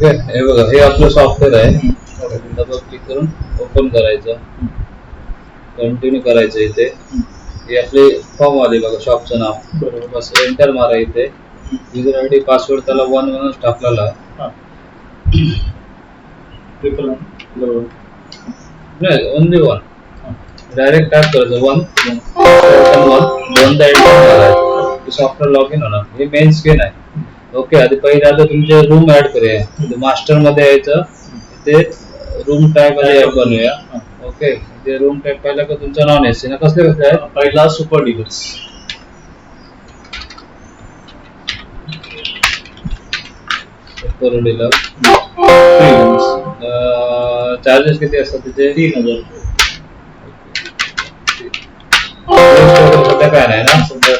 Okay, हे बघा, हे आपलं सॉफ्टवेअर आहे. डबल क्लिक करून ओपन करायचं, कंटिन्यू करायचं. इथे हे आपले फॉर्म आले बघा, शॉपचं नाव. बरोबर. बस एंटर मारा. इथे युजर आयडी पासवर्ड त्याला 1 टाकलेला. नाही, ओनली 1. डायरेक्ट टाइप करायचं 1 दोनदा एंटर मारायचं. सॉफ्टवेअर लॉग इन होणार. हे मेन स्क्रीन आहे. ओके, आधी पहिले आता तुमचे रूम ऍड करूया. मास्टर मध्ये यायचं, ते रूम टाईप मध्ये ऍड बनवूया. ओके, ते रूम टाईप पहिला का तुमचं नॉन एसी ना कसले कसले आहे. पहिला super deluxe. Super deluxe. Charges किती असतात त्याचे? 3000 सध्या काय नाही ना. सुपर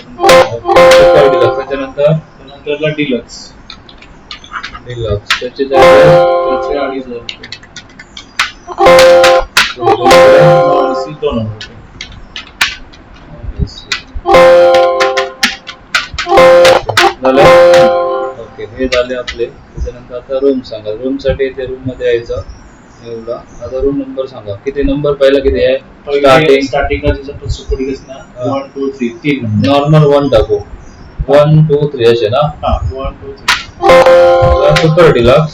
डिलक्स त्याच्यानंतर डिलक्स. डिलक्स त्याचे 2,500 झाले. ओके, हे झाले आपले. त्याच्यानंतर आता रूम सांगा. रूम साठी इथे रूम मध्ये यायचं. एवढा आता रूम नंबर सांगा. किती नंबर पहिला किती आहे? स्टार्टिंगला जसं सुपर डिलक्स ना 1 2 3 3 नॉर्मल 1 टाकू. 1 2 3 असे ना. 1 2 3 सुपर डिलक्स.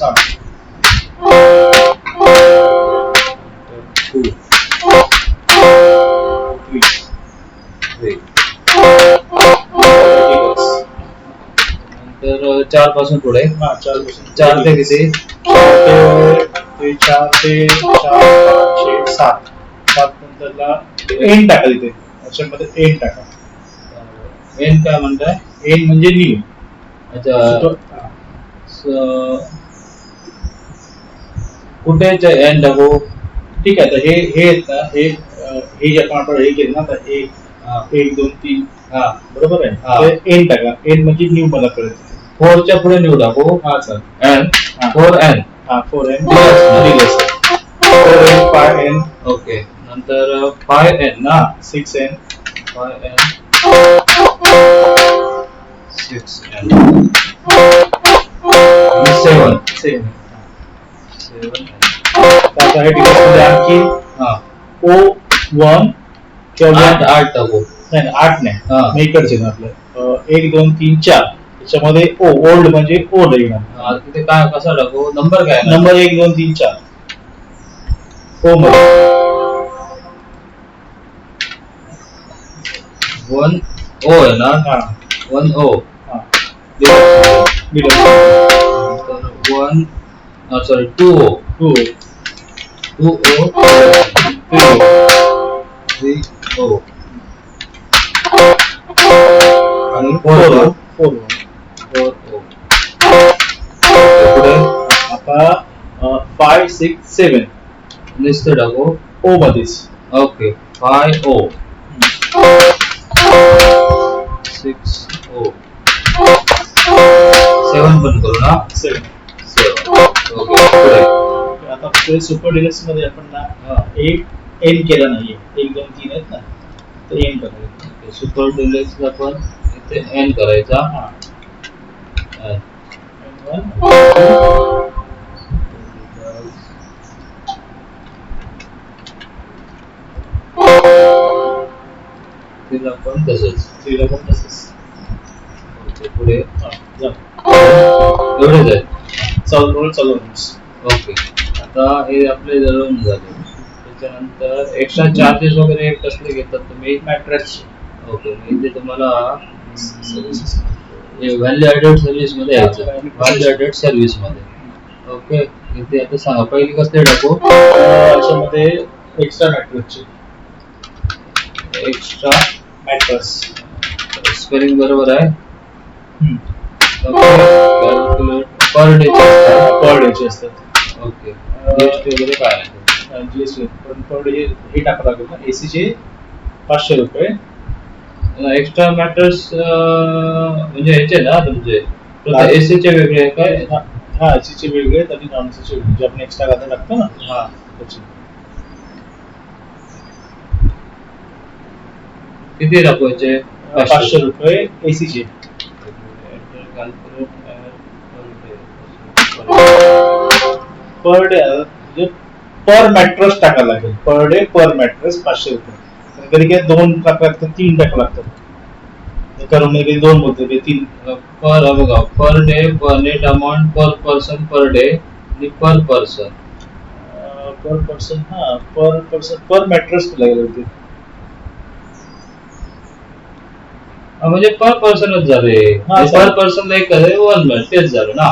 2 3 नंतर 4 पासून पुढे. 4 ते किती? 4 ते 4 5 6 7 नंतरला एन टाका. तिथे ऑप्शनमध्ये एन टाका. एन काय म्हणताय? एन म्हणजे न्यू. अच्छा, कुठे एन टाकू? ठीक आहे. तर हे आहेत ना, हे जे आपण हे केलं ना, तर 1 2 3 बरोबर आहे. एन टाका. एन म्हणजे न्यू मला कळेल. 4 च्या पुढे न्यू टाकू. हा sir. N 4N. 4N. 4N 5N. Okay, नंतर 5N ना. 6N. 5N 6N 7. आता हे डिलक्स मध्ये आणखी O1 किंवा 8 टाकू. नाही 8 नाही. मग इकडचे ना आपलं 1 2 3 4 त्याच्यामध्ये ओल्ड म्हणजे ओल्ड येणार. तिथे काय कसा टाकू? नंबर काय? नंबर 1 2 3 4 ओ मध्ये 1 O आहे ना. 1 O. Deluxe. 1 sorry 2 O. 2 O 3 O आणि 4 O. 4 O. पुढे आता 5 6 7 नुसतं टाकू ओ मध्येच. ओके, 5 O 6 O 7 पण करू ना. 7. ओके, पुढे आता पुढे सुपर डिलक्स मध्ये आपण ना एक एन केला नाहीये. 1 2 3 आहेत ना, तर एन करायचं. सुपर डिलक्स आपण इथे एन करायचा. तिला पण तसंच. पुढे एवढेच आहे. चालू. ओके, आता हे आपले रूम झाले. त्याच्यानंतर एक्स्ट्रा चार्जेस वगैरे कसले घेतात तुम्ही? मॅट्रेस. ओके, इथे तुम्हाला व्हॅल्यू ॲडेड सर्व्हिस मध्ये यायचं. व्हॅल्यू ॲडेड सर्व्हिस मध्ये. ओके, इथे आता सांगा पहिली कसले टाकू? याच्यामध्ये एक्स्ट्रा मॅट्रेसचे. Extra mattress. स्पेलिंग बरोबर आहे. पर डे असतात. ओके, जीएसटी वगैरे काय आहे? जीएसटी पण पर डे हे टाकावं लागेल ना. एसीचे 500 रुपये. एक्स्ट्रा मॅटर्स म्हणजे ह्याचे ना तुमचे एसीचे वेगळे काय? हा, एसीचे वेगळे आणि नॉन एसीचे वेगळे. जे आपण एक्स्ट्रा गादा लागतो ना त्याचे. किती दाखवायचे? 500 रुपये एसीचे. पर डे म्हणजे पर मॅट्रेस टाकायला लागेल. पर डे पर मॅट्रेस 500 रुपये. कधी काही 2 टाका लागतात, 3 टाका लागतात. एका रूम मध्ये 2 बोलतो ते 3. पर बघा, पर डे, पर नेट अमाऊंट पर पर्सन पर डे आणि पर पर्सन. पर पर्सन, हा पर पर्सन पर मॅट्रेस लागेल होते. म्हणजे पर पर्सनच झाले. हा, पर पर्सन एक आहे, 1 मिनिट तेच झालं ना.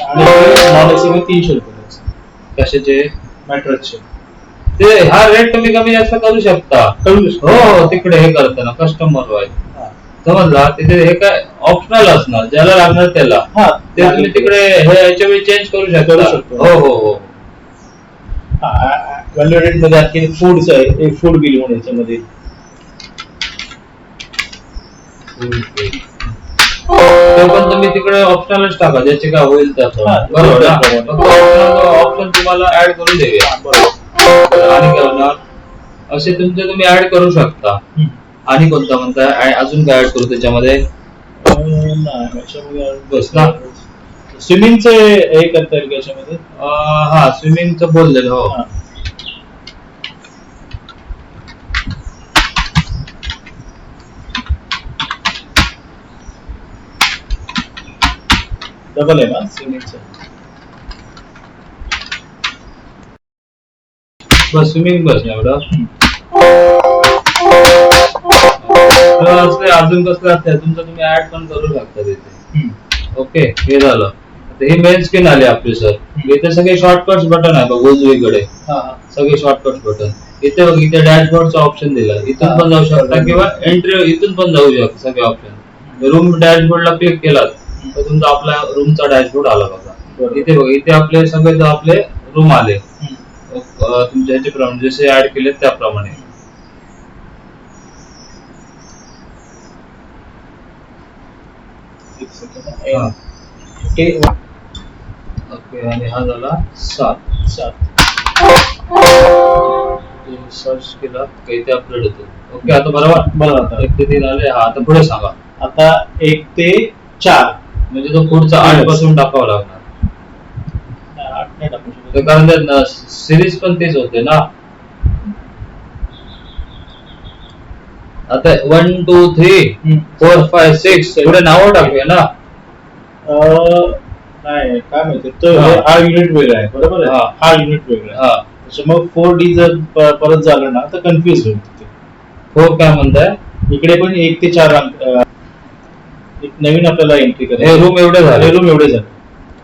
आणि नॉन एसी मध्ये 300 रुपये कशाचे? मॅट्रेसचे. ते हा रेट तुम्ही कमी जास्त करू शकता. हो, तिकडे हे करताना कस्टमर वाईज समजला. तिथे हे काय ऑप्शनल असणार, ज्याला लागणार त्याला ते तुम्ही तिकडे हे याच्या वेळी चेंज करू शकता. हो हो हो. व्हॅल्युएटेड मध्ये आणखी फूडचं आहे, एक फूड बिल म्हणून याच्यामध्ये. ते पण तुम्ही तिकडे ऑप्शनलच टाका, ज्याचे काय होईल त्याप्रमाणे. बरोबर ना. ऑप्शन तुम्हाला ऍड करून देऊया. आणि काय होणार असे तुमचे तुम्ही ऍड करू शकता. आणि कोणता म्हणताय अजून काय ऍड करू त्याच्यामध्ये? बस ना. स्विमिंगचं हे करता येईल याच्यामध्ये. हा, स्विमिंगचं बोललेलं. हो, डबल आहे ना स्विमिंगचं. बस स्विमिंग बस एवढं. असले अजून कसले असते तुमचं तुम्ही ऍड पण करू शकता तिथे. ओके, हे झालं. हे मेन स्क्रीन आले आपले सर. इथे सगळे शॉर्टकट्स बटन आहे बघ उजवीकडे, सगळे शॉर्टकट बटन. इथे बघ, इथे डॅशबोर्डचा ऑप्शन दिला, इथून पण जाऊ शकता किंवा एंट्री इथून पण जाऊ शकता. सगळे ऑप्शन रूम डॅशबोर्डला क्लिक केला तर तुमचा आपला रूमचा डॅशबोर्ड आला बघा. इथे बघा, इथे आपले सगळे आपले रूम आले तुमच्या ह्याच्याप्रमाणे जसे ऍड केले त्याप्रमाणे. ओके, आणि हा झाला 7. सर्च केला काही ते अपलोड होतो. ओके, आता बरोबर. आता 1 ते 3 आले. हा, आता पुढे सांगा. आता 1 ते 4 म्हणजे तो पुढचा 8 पासून टाकावा लागणार. 8 नाही टाकू शकत, कारण सिरीज पण तेच होते ना. आता 1 2 3 4 5 6 एवढे नाव टाकूया ना. नाही, काय माहिती, तो हा युनिट वेगळा आहे. बरोबर आहे. हा युनिट वेगळा आहे. मग 4D जर परत झालं ना तर कन्फ्युज होईल. 4 काय म्हणताय? इकडे पण 1 ते 4 एक नवीन आपल्याला एंट्री करायची. हे रूम एवढे झाले.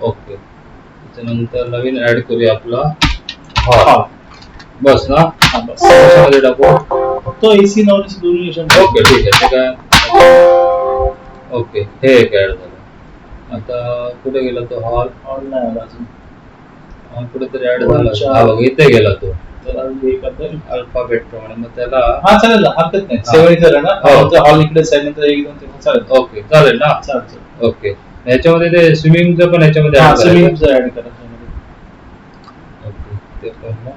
ओके, त्याच्यानंतर नवीन ऍड करूया आपला हॉल. बस ना. बस. त्याच्यामध्ये टाकू तो एसी नॉन एसी दोन्ही. ओके, ठीक आहे. ते काय, ओके, हे एक ऍड झालं. आता कुठे गेला तो हॉल? नाही आला अजून. कुठेतरी ऍड झाला. हा बघ, इथे गेला तो. त्याला अल्फाबेट प्रमाणे. मग त्याला चालेल, हरकत नाही. 7 झालं ना. हॉल इकडे नंतर 1 2 3 चालेल. ओके, चालेल ना. ओके, ह्याच्यामध्ये ते स्विमिंगचं पण ह्याच्यामध्ये ऍड करा. ओके, ते पण ना.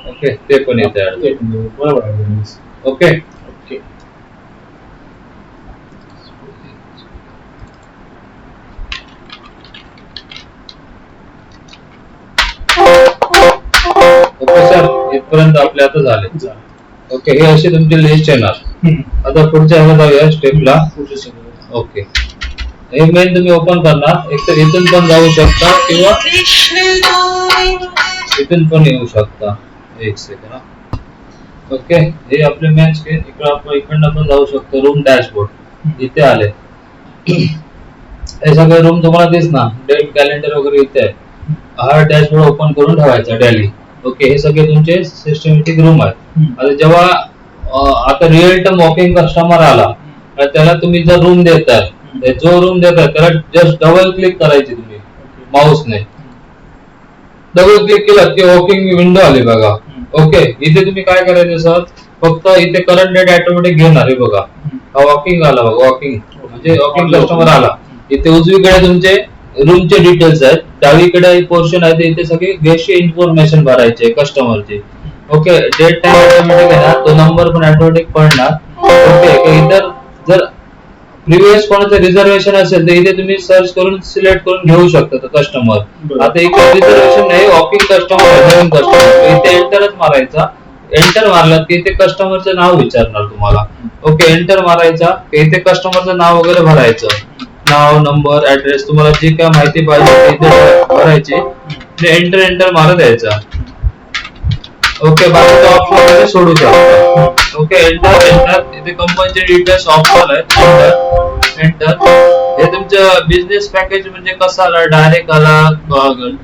ओके, ते पण येते ऍड. बरोबर आहे. ओके. ओके सर, इथपर्यंत आपले आता झाले. ओके, हे अशी तुमची लिस्ट येणार. आता पुढच्या ह्याला जाऊया स्टेपला. ओके, हे मेन तुम्ही ओपन करणार. एक तर इथून पण जाऊ शकता किंवा इथून पण येऊ शकता. 1 सेकंड. ओके, हे आपले मेन स्क्रीन. इकडे आपण इकडनं पण जाऊ शकतो. रूम डॅशबोर्ड इथे आले. हे सगळे रूम तुम्हाला दिसणार. डेट कॅलेंडर वगैरे इथे आहे. हा डॅशबोर्ड ओपन करून ठेवायचा डेली. ओके, हे सगळे तुमचे सिस्टमॅटिक रूम आहेत. आता जेव्हा आता रिअल टाइम वॉकिंग कस्टमर आला तर त्याला तुम्ही जर रूम देताय, जो रूम देताय त्याला जस्ट डबल क्लिक करायची तुम्ही माऊसने. डबल क्लिक केलं की वॉकिंग विंडो आली बघा. ओके, इथे तुम्ही काय करायचं सर, फक्त इथे करंट डेट ऑटोमॅटिक घेणार आहे बघा. हा वॉकिंग आला बघा. वॉकिंग म्हणजे वॉकिंग कस्टमर आला. इथे उजवीकडे तुमचे रूमचे डिटेल्स आहेत, डावीकडे पोर्शन आहे इथे सगळी गेस्टची इन्फॉर्मेशन भरायची कस्टमरची. ओके, डेट टाइम ऑटोमॅटिक आहे ना, तो नंबर पण ऑटोमॅटिक पडणार. ओके, इतर जर प्रिव्हियस कोणाचं रिझर्वेशन असेल तर इथे तुम्ही सर्च करून सिलेक्ट करून घेऊ शकता कस्टमर. बरं. आता इकडे रिझर्वेशन नाही, वॉकिंग कस्टमर, नवीन कस्टमर, इथे एंटरच मारायचा. एंटर मारलात की इथे कस्टमरचं नाव विचारणार तुम्हाला. ओके, एंटर मारायचा की इथे कस्टमरचं नाव वगैरे भरायचं, नाव, नंबर, ऍड्रेस, तुम्हाला जी काय माहिती पाहिजे ते इथे भरायची. एंटर एंटर मारत यायचा. ओके, बाकीचा ऑप्शन तुम्ही सोडू शकता. ओके, एंटर एंटर, इथे कंपनीचे डिटेल्स ऑप्शन आहेत. एंटर एंटर, हे तुमचं बिझनेस पॅकेज म्हणजे कसं आला, डायरेक्ट आला,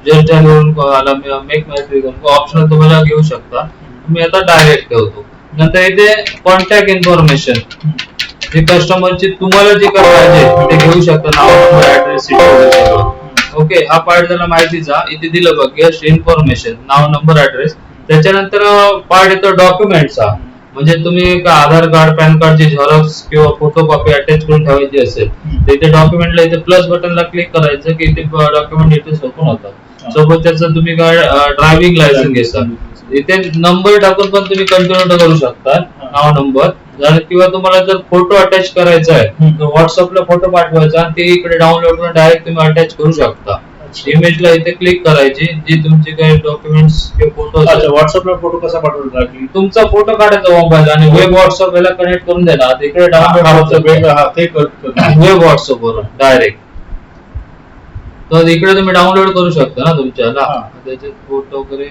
जनरल आला, मेक माय ऑप्शन तुम्हाला घेऊ शकता. मी आता डायरेक्ट ठेवतो. नंतर इथे कॉन्टॅक्ट इन्फॉर्मेशन, जे कस्टमरची तुम्हाला जे काय पाहिजे ते घेऊ शकता, नाव, नंबर, ऍड्रेस, सिटी वगैरे सगळं. ओके, हा पार्ट झाला माहितीचा. इथे दिलं बघ, गेस्ट इन्फॉर्मेशन, नाव, नंबर, ऍड्रेस. त्याच्यानंतर पार्ट येतो डॉक्युमेंटचा, म्हणजे तुम्ही आधार कार्ड, पॅन कार्डची झेरॉक्स किंवा फोटोकॉपी अटॅच करून ठेवायची असेल तर इथे डॉक्युमेंटला इथे प्लस बटनला क्लिक करायचं की इथे डॉक्युमेंट डिटेल्स ओपन होतात. सोबत त्याचं तुम्ही काय ड्रायव्हिंग लायसन्स घेता, इथे नंबर टाकून पण तुम्ही कंटिन्यू करू शकता, नाव, नंबर. किंवा तुम्हाला जर फोटो अटॅच करायचा आहे तर व्हॉट्सअपला फोटो पाठवायचा आणि ते इकडे डाउनलोड करून डायरेक्ट तुम्ही अटॅच करू शकता. इमेजला इथे क्लिक करायची, जी तुमचे काही डॉक्युमेंट्स किंवा फोटो. व्हॉट्सअपला फोटो कसा पाठवला की तुमचा फोटो काढायचा मोबाईल आणि वेब व्हॉट्सअप याला कनेक्ट करून देणार, इकडे डाउनलोड वेब व्हॉट्सअप वरून डायरेक्ट. तर इकडे तुम्ही डाउनलोड करू शकता ना तुमच्याला, त्याचे फोटो वगैरे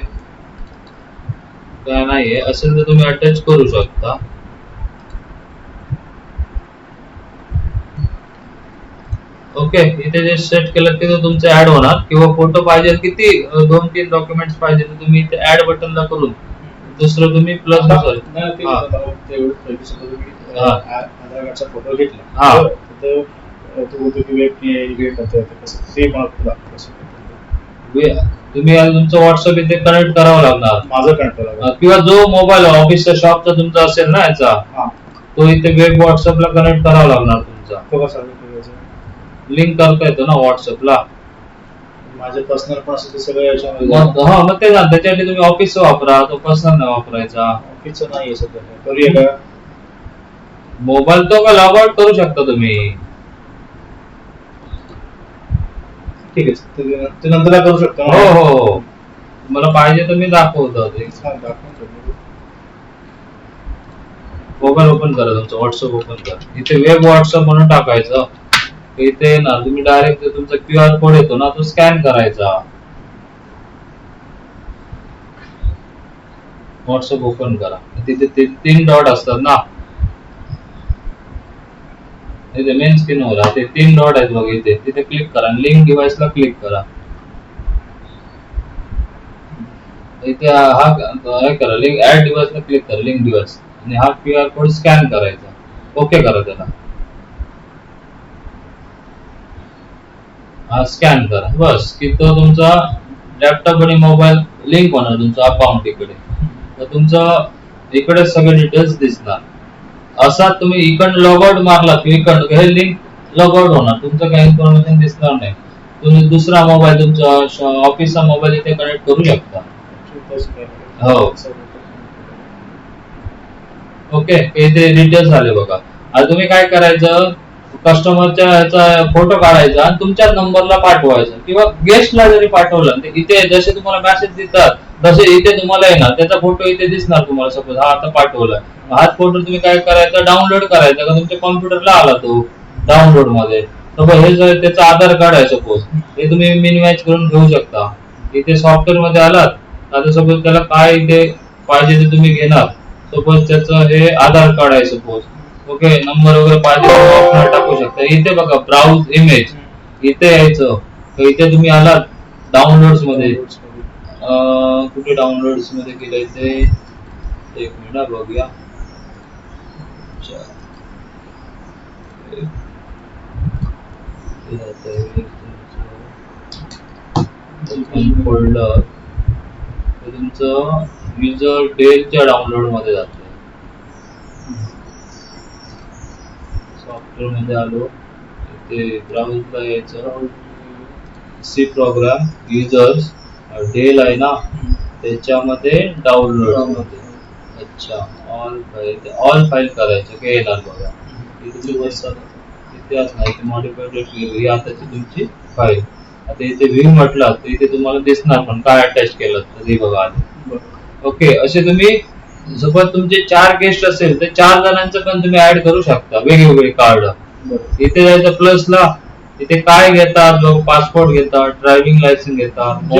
काय नाहीये असेल तर तुम्ही अटॅच करू शकता. ओके, इथे जे सेट केलं की तुमचं ऍड होणार, किंवा फोटो पाहिजे किती 2-3 डॉक्युमेंट्स पाहिजे तर तुम्ही इथे ऍड बटनला करून दुसरं तुम्ही प्लस आधार कार्डचा फोटो घेतला, तो बोलतो की तुम्ही तुमचं व्हॉट्सअप इथे कनेक्ट करावं लागणार, माझं कनेक्ट करावं, किंवा जो मोबाईल ऑफिसचा शॉपचा तुमचा असेल ना याचा, तो इथे वेब व्हॉट्सअपला कनेक्ट करावा लागणार तुमचा. तो कसा लिंक करता येतो ना व्हॉट्सअपला. माझे पर्सनल पण असेल सगळं याच्यामध्ये. मग ते ना, त्याच्यासाठी तुम्ही ऑफिसचा वापरा, तो पर्सनल नाही वापरायचा. ऑफिसचं नाही सध्या, करूया का? मोबाईल तो का लॉग आउट करू शकता तुम्ही. ठीक आहे, ते नंतर करू शकतो. हो हो, तुम्हाला पाहिजे तर मी दाखवतो. मोबाईल ओपन करा, तुमचं व्हॉट्सअप ओपन करा, इथे वेब व्हॉट्सअप म्हणून टाकायचं. इथे ना तुम्ही डायरेक्ट तुमचा QR कोड येतो ना, तो स्कॅन करायचा. व्हॉट्सअप ओपन करा, तिथे 3 डॉट असतात ना, इथे मेन स्क्रीनवर ते 3 डॉट आहेत बघ, इथे तिथे क्लिक करा, लिंक डिव्हाइसला क्लिक करा. इथे हा करा, लिंक ऍड डिव्हाइसला क्लिक करा, लिंक डिव्हाइस, आणि हा QR कोड स्कॅन करायचा. ओके करा त्याला, हा स्कॅन करा, बस की तो तुमचा लॅपटॉप आणि मोबाईल लिंक होणार तुमचं अकाउंट इकडे. तर तुमचं इकडे सगळे डिटेल्स दिसणार. असा तुम्ही इकडं लॉग आउट मारला की इकडं हे लिंक लॉग आउट होणार, तुमचं काही इन्फॉर्मेशन दिसणार नाही. तुम्ही दुसरा मोबाईल, तुमचा ऑफिसचा मोबाईल इथे कनेक्ट करू शकता. हो, ओके, इथे डिटेल्स झाले बघा. आता तुम्ही काय करायचं, कस्टमरच्या याचा फोटो काढायचा आणि तुमच्या नंबरला पाठवायचा, किंवा गेस्टला जरी पाठवलं तर इथे जसे तुम्हाला मेसेज देतात तसे इथे तुम्हाला येणार, त्याचा फोटो इथे दिसणार तुम्हाला. सपोज हा आता पाठवला, हाच फोटो तुम्ही काय करायचा, डाउनलोड करायचा का तुमच्या कॉम्प्युटरला आला तो डाउनलोड मध्ये. सपोज हे त्याचं आधार कार्ड आहे, सपोज हे तुम्ही मिनिमाइज करून घेऊ शकता. इथे सॉफ्टवेअर मध्ये आलात, आता सपोज त्याला काय इथे पाहिजे ते तुम्ही घेणार. सपोज त्याचं हे आधार कार्ड आहे सपोज, ओके, नंबर वगैरे पाहिजे ऑप्शनल टाकू शकता. इथे बघा ब्राउज इमेज, इथे यायचं, इथे तुम्ही आलात डाउनलोड्स मध्ये, कुठे डाउनलोड्स मध्ये गेलं ते, एक मिनिट बघूया. फोल्डर तुमचं युजर डेलच्या डाउनलोड मध्ये जातं. सॉफ्टवेअर मध्ये आलो, इथे ब्राउजला यायचं, सी प्रोग्राम युजर्स डेल आहे ना त्याच्यामध्ये डाउनलोड मध्ये अच्छा ऑल फाईल करायचं काय येणार बघा इतिहास माहिती मॉडिफाईड ही आताची तुमची फाईल आता इथे व्ह्यू म्हटलं तर इथे तुम्हाला दिसणार पण काय अटॅच केलं तर हे बघा ओके असे तुम्ही सोबत तुमचे 4 गेस्ट असेल तर 4 जणांचं पण तुम्ही ऍड करू शकता वेगवेगळे कार्ड इथे जायचं प्लसला इथे काय घेतात लोक पासपोर्ट घेतात ड्रायव्हिंग लायसन्स घेतात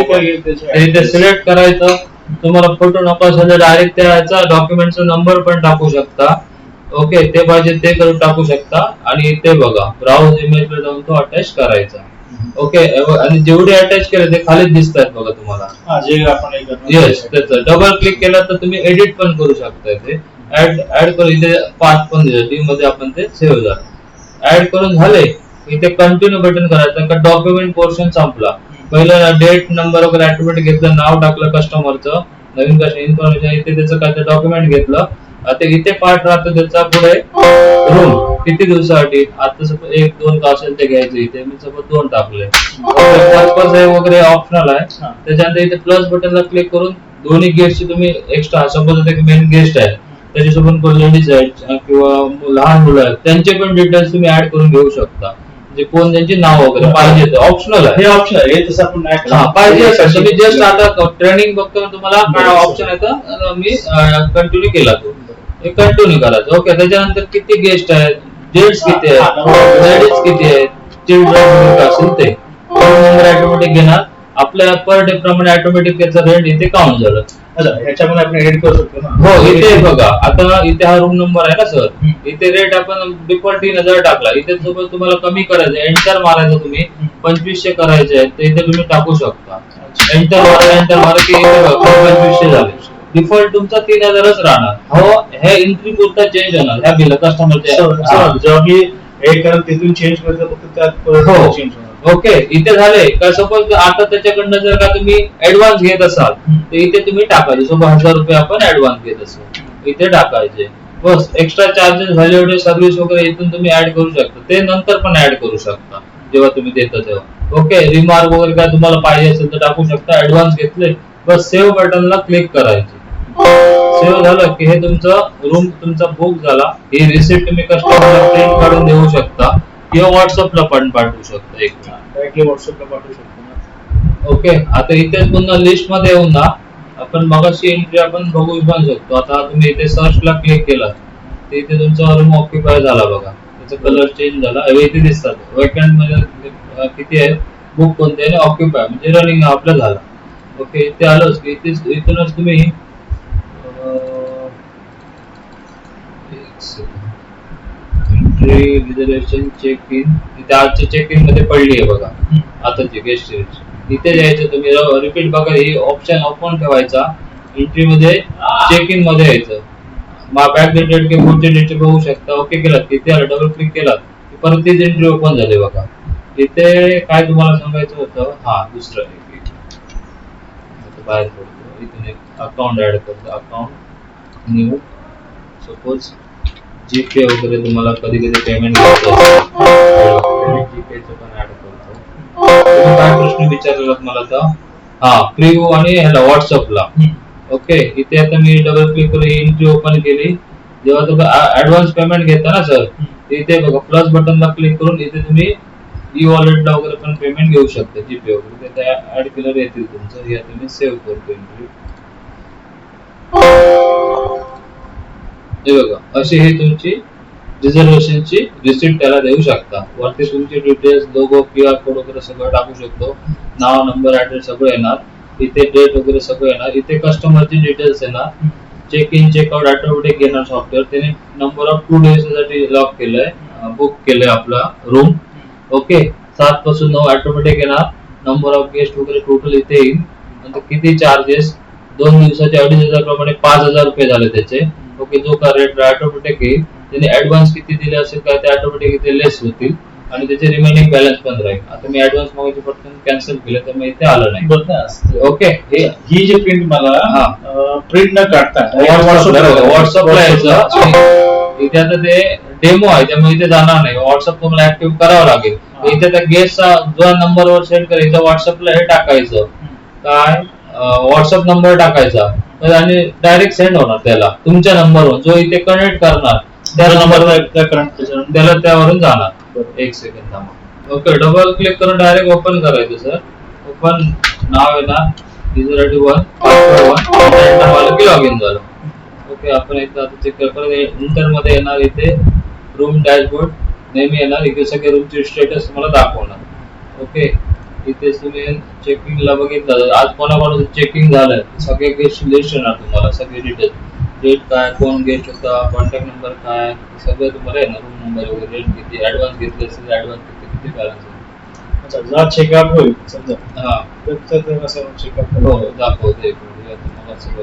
इथे सिलेक्ट करायचं तुम्हाला फोटो नको असेल तर डायरेक्ट त्याचा डॉक्युमेंटचा नंबर पण टाकू शकता ओके ते पाहिजे ते करून टाकू शकता आणि इथे बघा ब्राउज इमेजला जाऊन तो अटॅच करायचा ओके आणि जेवढे अटॅच केले ते खालीच दिसतात बघा तुम्हाला जे आपण येस त्याचं डबल क्लिक केलं तर तुम्ही एडिट पण करू शकता इथे ऍड करून इथे 5 पण डी मध्ये आपण ते सेव्ह झालं ऍड करून झाले इथे कंटिन्यू बटन करायचं का डॉक्युमेंट पोर्शन संपला पहिलं डेट नंबर वगैरे ऑटोमॅटिक घेतलं नाव टाकलं कस्टमरचं नवीन इन्फॉर्मेशन इथे त्याचं काय टॉक्युमेंट घेतलं आता इथे पार्ट राहतो त्याचा पुढे रूम किती दिवसासाठी आता सपोज 1-2 तास असेल ते घ्यायचं इथे मी सपोज 2 टाकले पर्पज वगैरे ऑप्शनल आहे त्याच्यानंतर इथे प्लस बटनला क्लिक करून दोन्ही गेस्टची तुम्ही एक्स्ट्रा सपोज आता मेन गेस्ट आहे त्याच्यासोबत लेडीज आहेत किंवा लहान मुलं आहेत त्यांचे पण डिटेल्स तुम्ही ऍड करून घेऊ शकता म्हणजे कोण त्यांची नाव वगैरे पाहिजे ऑप्शनल आहे हे ऑप्शन आहे तसं आपण पाहिजे असेल तुम्ही जस्ट आता ट्रेनिंग बघतो तुम्हाला काय ऑप्शन आहे मी कंटिन्यू केला तो हे कंटिन्यू करायचं ओके त्याच्यानंतर किती गेस्ट आहेत जेंट्स किती आहेत लेडीज किती आहेत चिल्ड्रन असेल ते नंबर ऑटोमॅटिक घेणार आपल्या पर डे प्रमाणे ऑटोमॅटिक त्याचा रेंट इथे काउंट झालं याच्यामध्ये आपण एडिट करू शकतो ना हो इथे बघा आता इथे हा रूम नंबर आहे ना सर इथे रेट आपण डिफॉल्ट 3000 टाकला इथे सोबत तुम्हाला कमी करायचं एंटर मारायचं तुम्ही 2500 करायचे आहेत तर इथे तुम्ही टाकू शकता एंटर मारा की 2500 झाले डिफॉल्ट तुमचा 3000च राहणार हो हे एंट्री पुरता चेंज होणार ह्या बिल कस्टमरच्या जेव्हा मी एड करेल तिथून चेंज करतो फक्त त्यात चेंज होणार ओके इथे झाले का सपोज आता त्याच्याकडनं जर का तुम्ही ऍडव्हान्स घेत असाल तर इथे तुम्ही टाकायचे सोबत 1000 रुपये आपण ऍडव्हान्स घेत असो इथे टाकायचे बस एक्स्ट्रा चार्जेस व्हॅल्युएटेड सर्व्हिस वगैरे इथून तुम्ही ऍड करू शकता ते नंतर पण ऍड करू शकता जेव्हा तुम्ही देता तेव्हा ओके रिमार्क वगैरे काय तुम्हाला पाहिजे असेल तर टाकू शकता ऍडव्हान्स घेतले बस सेव्ह बटनला क्लिक करायचे सेव्ह झालं की हे तुमचं रूम तुमचा बुक झाला ही रिसिप्ट तुम्ही कस्टमरला प्रिंट काढून देऊ शकता किंवा व्हॉट्सअपला पण पाठवू शकता व्हॉट्सअपला पाठवू शकतो ओके आता इथे पुन्हा लिस्ट मध्ये येऊन ना आपण मगाशी एंट्री आपण बघू पण शकतो आता तुम्ही इथे सर्चला क्लिक केला तर इथे तुमचा रूम ऑक्युपाय झाला बघा त्याचा कलर चेंज झाला इथे दिसतात वेकंट मध्ये किती आहे बुक कोणते आहे ऑक्युपाय म्हणजे रनिंग आपला झाला ओके इथे आलोच की इथूनच तुम्ही एंट्री रिझर्वेशन चेक इन इथे आजच्या चेक इन मध्ये पडली आहे बघा आताची गेस्ट इथे जायचं तुम्ही रिपीट बघा ही ऑप्शन ओपन ठेवायचा एंट्री मध्ये चेक इन मध्ये यायचं बॅक डेटेड किंवा पुढचे डेट बघू शकता ओके केलात इथे आलं डबल क्लिक केलात परत तीच एंट्री ओपन झाली बघा इथे काय तुम्हाला सांगायचं होतं हा दुसरं बाहेर पडतो इथून एक अकाउंट ऍड करतो अकाउंट न्यू सपोज जीपे वगैरे तुम्हाला कधी कधी पेमेंट करायचं जीपेचं पण ऍड करतो तुम्ही काय प्रश्न विचारलेला मला तर हा प्रिव्ह्यू आणि ह्याला व्हॉट्सअपला ओके इथे आता मी डबल क्लिक करून एंट्री ओपन केली जेव्हा तुम्ही ऍडव्हान्स पेमेंट घेता ना सर इथे बघा प्लस बटनला क्लिक करून इथे तुम्ही ई वॉलेटला वगैरे पण पेमेंट घेऊ शकता जीपे वगैरे ते ऍड केलं येतील तुमचं हे तुम्ही सेव्ह करतो एंट्री हे बघा अशी ही तुमची रिझर्वेशनची रिसिप्ट त्याला देऊ शकता वरती तुमचे डिटेल्स लोगो QR कोड वगैरे सगळं टाकू शकतो नाव नंबर ऍड्रेस सगळं येणार इथे डेट वगैरे सगळं येणार इथे कस्टमरची डिटेल्स येणार चेक इन चेकआउट ऑटोमॅटिक घेणार सॉफ्टवेअर त्याने नंबर ऑफ 2 डेज साठी लॉक केलंय बुक केलंय आपला रूम ओके 7 पासून 9 ऑटोमॅटिक येणार नंबर ऑफ गेस्ट वगैरे टोटल इथे येईल नंतर किती चार्जेस 2 दिवसाचे 2500 प्रमाणे 5000 रुपये झाले त्याचे ओके जो का रेट ऑटोमॅटिक येईल त्याने ऍडव्हान्स किती दिले असेल काय ते ऑटोमॅटिक इथे लेस होतील आणि त्याचे रिमेनिंग बॅलन्स पण राहील आता मी ऍडव्हान्स मागायचे पटकन कॅन्सल केलं तर मग इथे आलं नाही ओके ही जी प्रिंट मला प्रिंट न काढता व्हॉट्सअपला यायचं इथे आता ते डेमो आहे त्यामुळे इथे जाणार नाही व्हॉट्सअप तुम्हाला ऍक्टिव्ह करावं लागेल इथे त्या गेस्टचा जो नंबरवर सेंड करायचा व्हॉट्सअपला हे टाकायचं काय व्हॉट्सअप नंबर टाकायचा तर आणि डायरेक्ट सेंड होणार त्याला तुमच्या नंबरवर जो इथे कनेक्ट करणार त्या नंबरवर त्याला त्यावरून जाणार. एक सेकंड थांबा. ओके डबल क्लिक करून डायरेक्ट ओपन करायचं सर. ओपन नाव येणार युजर वन पासवर्ड वन की लॉग इन झालं. ओके आपण एकदा आता चेक करतो इंटर मध्ये येणार इथे रूम डॅशबोर्ड नेहमी येणार इथे सगळे रूमचे स्टेटस तुम्हाला दाखवणार. ओके इथे तुम्ही चेकिंगला बघितलं आज कोणाकोणाचं चेकिंग झालंय सगळे गेस्ट लिस्ट येणार तुम्हाला सगळे डिटेल्स डेट काय कोण गेस्ट होता कॉन्टॅक्ट नंबर काय सगळं तुम्हाला येणार रूम नंबर वगैरे रेट किती ऍडव्हान्स घेतले असेल ऍडव्हान्स किती बॅलन्स अच्छा चेकआउट होईल समजा हा चेकआउट हो दाखवते तुम्हाला सगळं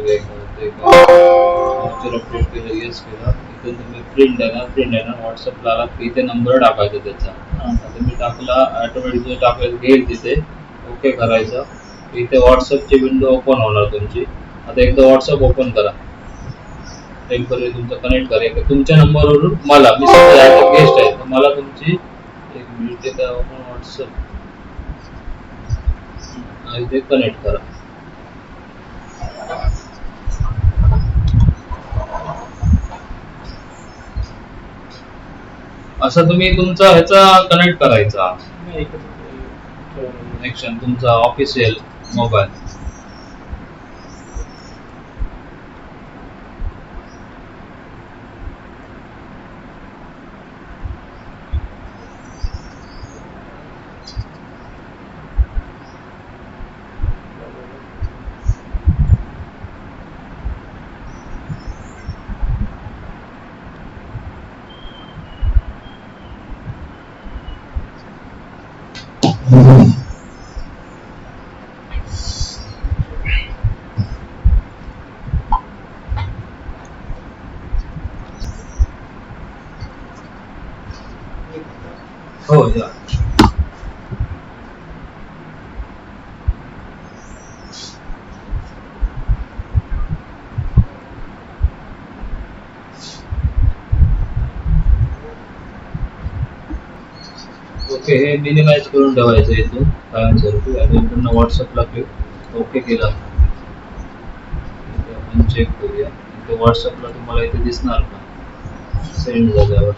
अपडेट केलं येस केलं इथे तुम्ही प्रिंट येणार व्हॉट्सअपला आला की इथे नंबर टाकायचा त्याचा आता मी टाकला ऑटोमॅटिक जो टाकायचं घेईल तिथे ओके करायचं इथे व्हॉट्सअपची विंडो ओपन होणार तुमची. आता एकदा व्हॉट्सअप ओपन करा टेम्पररी तुमचं कनेक्ट करा तुमच्या नंबरवरून मला मी सध्या गेस्ट आहे तर मला तुमची एक मिनिट इथे ओपन व्हॉट्सअप इथे कनेक्ट करा. असं तुम्ही तुमचा ह्याचा कनेक्ट करायचा कनेक्शन तुमचा ऑफिशियल मोबाईल. हो या ओके हे मिनिमाइज करून ठेवायचं इथून कायमस्वरूपी आणि इथून व्हॉट्सअपला क्लिक ओके केला आपण चेक करूया इथे व्हॉट्सअपला तुम्हाला इथे दिसणार का सेंड झाल्यावर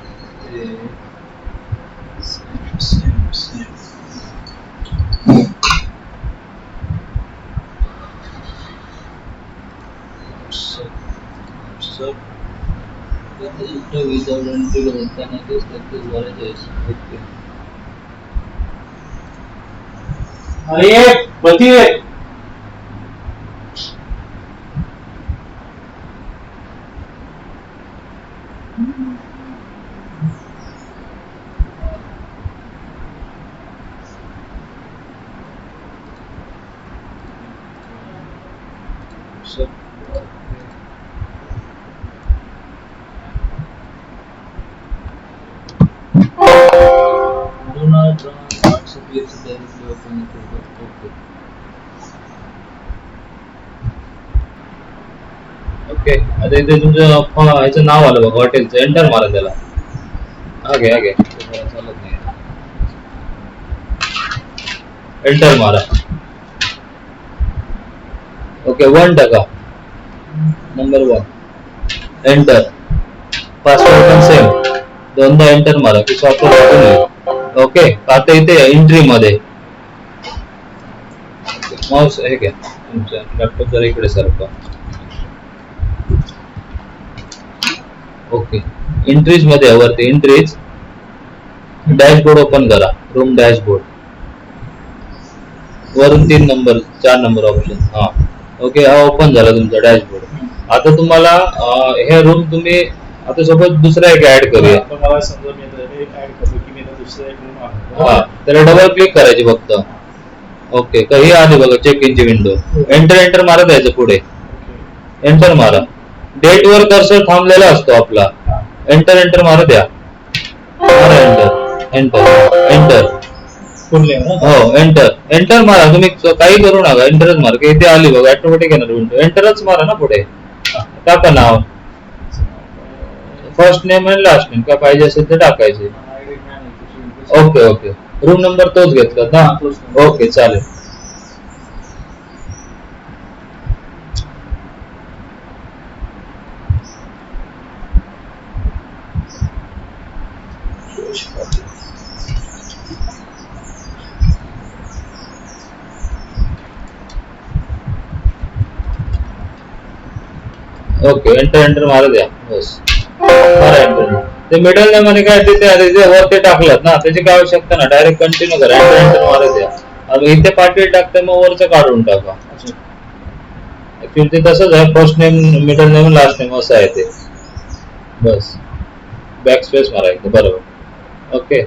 अरे बती ओके आता इथे तुमचं ह्याचं नाव आलं बघा हॉटेलचं एंटर मारा त्याला आगे चालत नाही एंटर मारा. ओके 1 टाका नंबर 1 एंटर पासवर्ड पण सेम दोनदा एंटर मारा की सॉफ्टवेअर ओपन होईल. ओके आता इथे एंट्री मध्ये माऊस हे घ्या तुमच्या लॅपटॉप जरा इकडे सारखा ओके एंट्रीज मध्ये वरती एंट्रीज डॅशबोर्ड ओपन करा रूम डॅशबोर्ड वरून 4 नंबर ऑप्शन हा ओके हा ओपन झाला तुमचा डॅशबोर्ड. आता तुम्हाला हे रूम तुम्ही आता सोबत दुसरा एक ऍड करूया मला समजा मी ऍड करतो की मी दुसरा एक रूम आहे हा त्याला डबल क्लिक करायची फक्त. ओके ही आली बघा चेक इनची विंडो एंटर मारा द्यायचं पुढे एंटर मारा डेट वर कर्सर थांबलेला असतो आपला एंटर मारा द्या मारा एंटर हो एंटर मारा तुम्ही काही करू नका एंटरच मारा की इथे आली बघा ऑटोमॅटिक येणार विंडो एंटरच मारा ना पुढे टाका नाव फर्स्ट नेम आणि लास्ट नेम काय पाहिजे असेल ते टाकायचे. ओके रूम नंबर तोच घेतला ना? तोच. ओके चालेल. ओके एंटर मारा द्या. बस मारा एंटर. ते मिडल नेम आणि काय तिथे वरती टाकलं ना, त्याची काय आवश्यकता ना, डायरेक्ट कंटिन्यू करा. एंटर मारा द्या. आता इथे पाटील टाकते मग वरचं काढून टाका. ऍक्च्युअली ते तसंच आहे, first name middle name last name असं आहे ते. बस बॅक स्पेस मारायचं बरोबर. ओके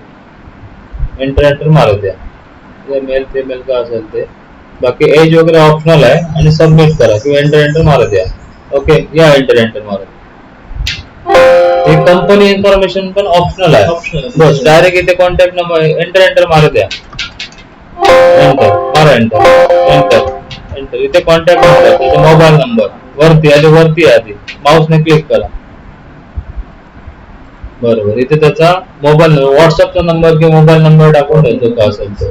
एंटर मारा द्या. मेल फिमेल का असेल ते, बाकी एज वगैरे ऑप्शनल आहे आणि सबमिट करा किंवा एंटर मारा द्या. ओके या एंटर मारा. हे कंपनी इन्फॉर्मेशन पण ऑप्शनल आहे. बस डायरेक्ट इथे कॉन्टॅक्ट नंबर एंटर मारा द्या. मारा एंटर इथे कॉन्टॅक्ट नंबर, त्याचा मोबाईल नंबर वरती आधी माऊसने क्लिक करा. बरोबर इथे त्याचा मोबाईल नंबर, व्हॉट्सअपचा नंबर किंवा मोबाईल नंबर टाकून द्यायचा का असेल तो.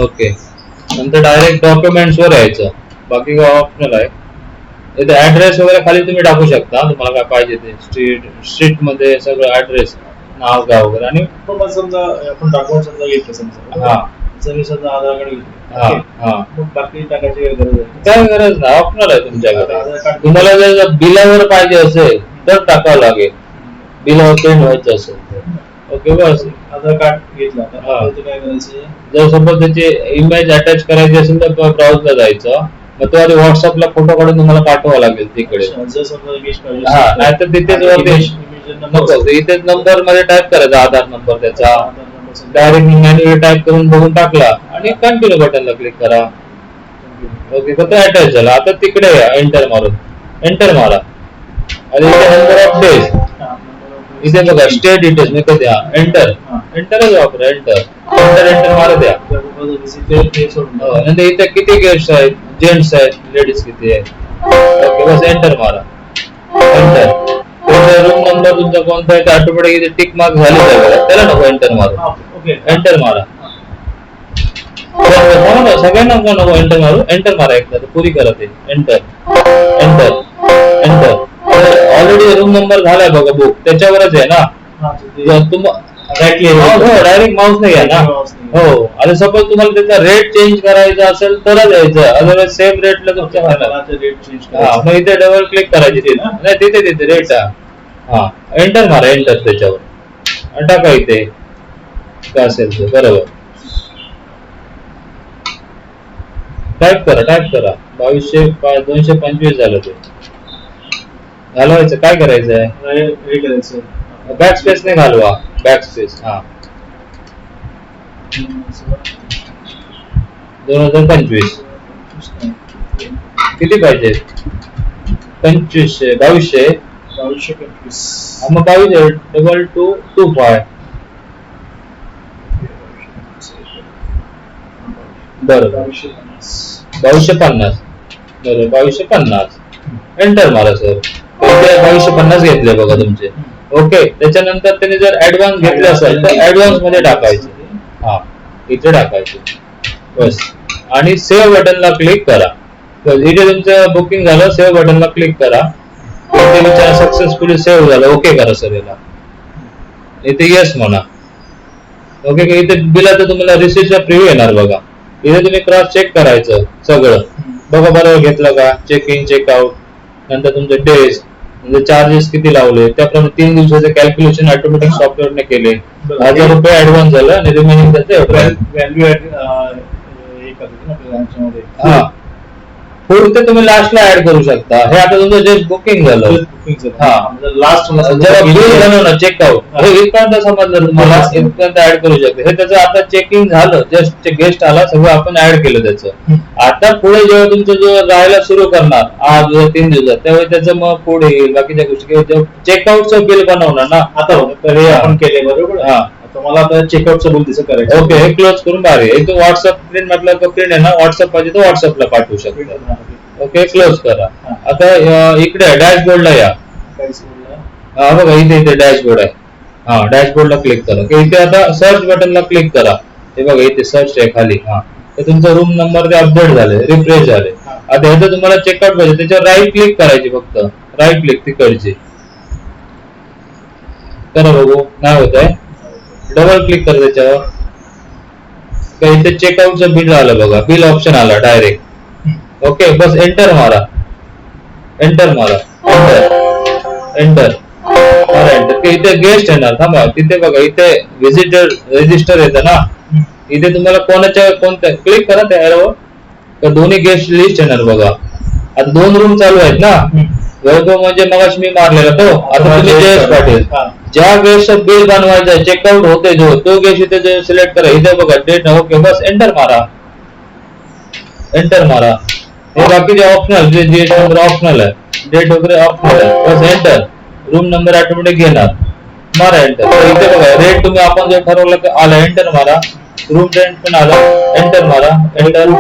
ओके नंतर डायरेक्ट डॉक्युमेंट्स वर यायचं. बाकी काय ऑप्शनल आहे. इथे ऍड्रेस वगैरे खाली तुम्ही टाकू शकता, तुम्हाला काय पाहिजे ते. स्ट्रीट मध्ये सगळं ऍड्रेस, नाव गाव वगैरे. आणि समजा आपण डॉक्युमेंट समजा घेतलं समजा, हा मी समजा आधार कार्ड घेतलं, हा हा मग बाकी टाकायची काही गरज आहे? काय गरज नाही, ऑप्शनल आहे तुमच्याकडे. आधार कार्ड तुम्हाला जर बिलावर पाहिजे असेल तर टाकावं लागेल, बिलावर पेंट व्हायचं असेल तर. ओके बस आधार कार्ड घेतला हा. तर काय करायचं? जर सपोज त्याची इमेज अटॅच करायची असेल तर ब्राउजला जायचं, मग तो आधी व्हॉट्सअपला फोटो काढून तुम्हाला पाठवावा लागेल तिकडे. जर समजा इमेज पाहिजे हा नाहीतर तिथेच वरती नको, इथेच नंबर मध्ये टाईप करायचा आधार नंबर त्याचा, डायरेक्ट मॅन्युअली टाईप करून बघून टाकला आणि कंटिन्यू बटनला क्लिक करा. ओके फक्त अटॅच झाला. आता तिकडे या एंटर मारा आणि इथे नंबर ऑफ डेज, इथे बघा स्टे डिटेल्स मी कधी एंटरच वापरा. एंटर मारा द्या. नंतर इथे किती गेस्ट आहेत, जेंट्स आहेत, लेडीज किती आहेत. ओके बस एंटर मारा. रूम नंबर तुमचा कोणता आहे ऑटोमॅटिक इथे टिक मार्क झाले जाईल, त्याला नको एंटर मारा. एंटर मारा सगळ्यांना नको एंटर मारू. एंटर मारा एकदा पुरी करा ते. एंटर ऑलरेडी रूम नंबर झालाय बघा बुक, त्याच्यावरच आहे ना. डायरेक्ट माउस नाही आहे ना. हो आता सपोज तुम्हाला त्याचा रेट चेंज करायचा असेल तरच यायचं, अदरवाइज सेम रेटला तुमच्या मग इथे डबल क्लिक करायची नाही, तिथे रेट हा एंटर मारा. एंटर त्याच्यावर टाका इथे काय असेल ते बरोबर. टाईप करा 2225 झालं ते. घालवायचं काय करायचं आहे, हे करायचं बॅक स्पेस ने घालवा. बॅक स्पेस हा 2025 किती पाहिजे? 2200 मग 2225 बरोबर 2250 बरोबर 2250 एंटर मारा सर. 2250 घेतले बघा तुमचे. ओके त्याच्यानंतर त्यांनी जर ऍडव्हान्स घेतले असेल तर ऍडव्हान्स मध्ये टाकायचे. हा इथे टाकायचे बस आणि सेव्ह बटनला क्लिक करा. इथे तुमचं बुकिंग झालं, सेव्ह बटनला क्लिक करा. सक्सेसफुली सेव्ह झालं. ओके करा सर याला. इथे येस म्हणा. ओके इथे बिलाचं तुम्हाला रिसिप्टचा प्रिव्ह्यू येणार बघा. इथे तुम्ही क्रॉस चेक करायचं सगळं बघा बरोबर घेतलं का, चेक इन चेकआउट, नंतर तुमचे डेज म्हणजे चार्जेस किती लावले, त्याप्रमाणे 3 दिवसाचे कॅल्क्युलेशन ऑटोमॅटिक सॉफ्टवेअरने केले. 1000 रुपये ऍडव्हान्स झालं आणि रिमेनिंग व्हॅल्यू हा पुढे तुम्ही लास्टला ऍड करू शकता. हे आता तुमचं जस्ट बुकिंग झालं. लास्ट जेव्हा बिल बनवलं चेकआउट हे इथपर्यंत समजलं तुम्हाला, इथपर्यंत ऍड करू शकता. हे त्याचं आता चेकिंग झालं, जस्ट गेस्ट आला सगळं आपण ऍड केलं त्याचं. आता पुढे जेव्हा तुमचं जो राहायला सुरू करणार आज 3 दिवसात त्यावेळी त्याचं मग पुढे येईल बाकीच्या गोष्टी. चेकआउटचं बिल बनवणार ना आता हे आपण केले बरोबर. हा मला आता चेकआउटचं बिल तिचं करायचं. ओके, हे क्लोज करून बाहेर ये. इथे व्हॉट्सअप प्रिंट म्हटलं का प्रिंट आहे ना, व्हॉट्सअप पाहिजे तर व्हॉट्सअपला पाठवू शकता. ओके, क्लोज करा. आता इकडे डॅशबोर्डला या. हा बघा, इथे डॅशबोर्ड आहे. हा, डॅशबोर्डला क्लिक करा. इथे आता सर्च बटनला क्लिक करा. हे बघा, इथे सर्च आहे खाली. हा, तर तुमचा रूम नंबर ते अपडेट झाले, रिफ्रेश झाले. आता ह्याचं तुम्हाला चेकआउट पाहिजे, त्याच्यावर राईट क्लिक करायची, फक्त राईट क्लिक तिकडची करा. बघू नाही होत आहे. डबल क्लिक करा त्याच्यावर. इथे चेकआउटचं बिल आलं बघा, बिल ऑप्शन आला डायरेक्ट. ओके, बस एंटर मारा. एंटर मारा. एंटर मारा. एंटर. इथे गेस्ट येणार. थांबा, तिथे बघा, इथे व्हिजिटर रजिस्टर येतं ना, इथे तुम्हाला कोणत्या क्लिक करा त्या एरोवर, तर दोन्ही गेस्ट लिस्ट येणार बघा. आता 2 रूम चालू आहेत ना. वैभव म्हणजे मगाशी मी मारलेला तो. आता तुम्ही जयेश पाटील, ज्या गेस्टचं बिल बनवायचं चेकआउट होते जो तो गेस्ट इथे सिलेक्ट करा. इथे बघा डेट. ओके, बस एंटर मारा. एंटर मारा. हे बाकीचे ऑप्शनल, जे जीएसटी नंबर ऑप्शनल आहे, डेट वगैरे ऑप्शनल आहे. बस एंटर. रूम नंबर ऑटोमॅटिक घेणार. मारा एंटर. इथे बघा रेट तुम्ही आपण जे ठरवलं ते आला. एंटर मारा. रूम रेंट पण आला. एंटर मारा. एंटर.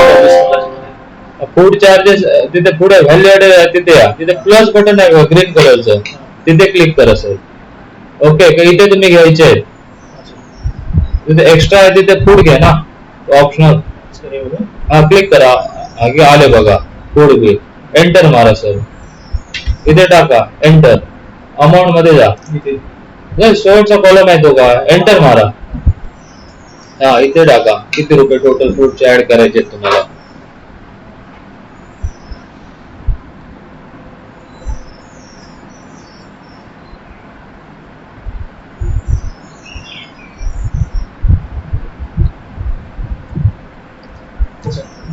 फूड चार्जेस तिथे पुढे व्हॅल्यू ऍडेड आहे, तिथे या. तिथे प्लस बटन आहे ग्रीन कलरचं, तिथे क्लिक करा सर. ओके, इथे तुम्ही घ्यायचे आहेत. तिथे एक्स्ट्रा आहे, तिथे फूड घ्या ना, ऑप्शनल. हा, क्लिक करा. आले बघा फूड बिल. एंटर मारा सर. इथे टाका. एंटर. अमाऊंट मध्ये जा. शेवटचा कॉलम आहे तो का. एंटर मारा. हा, इथे टाका किती रुपये टोटल फूडचे ऍड करायचे तुम्हाला.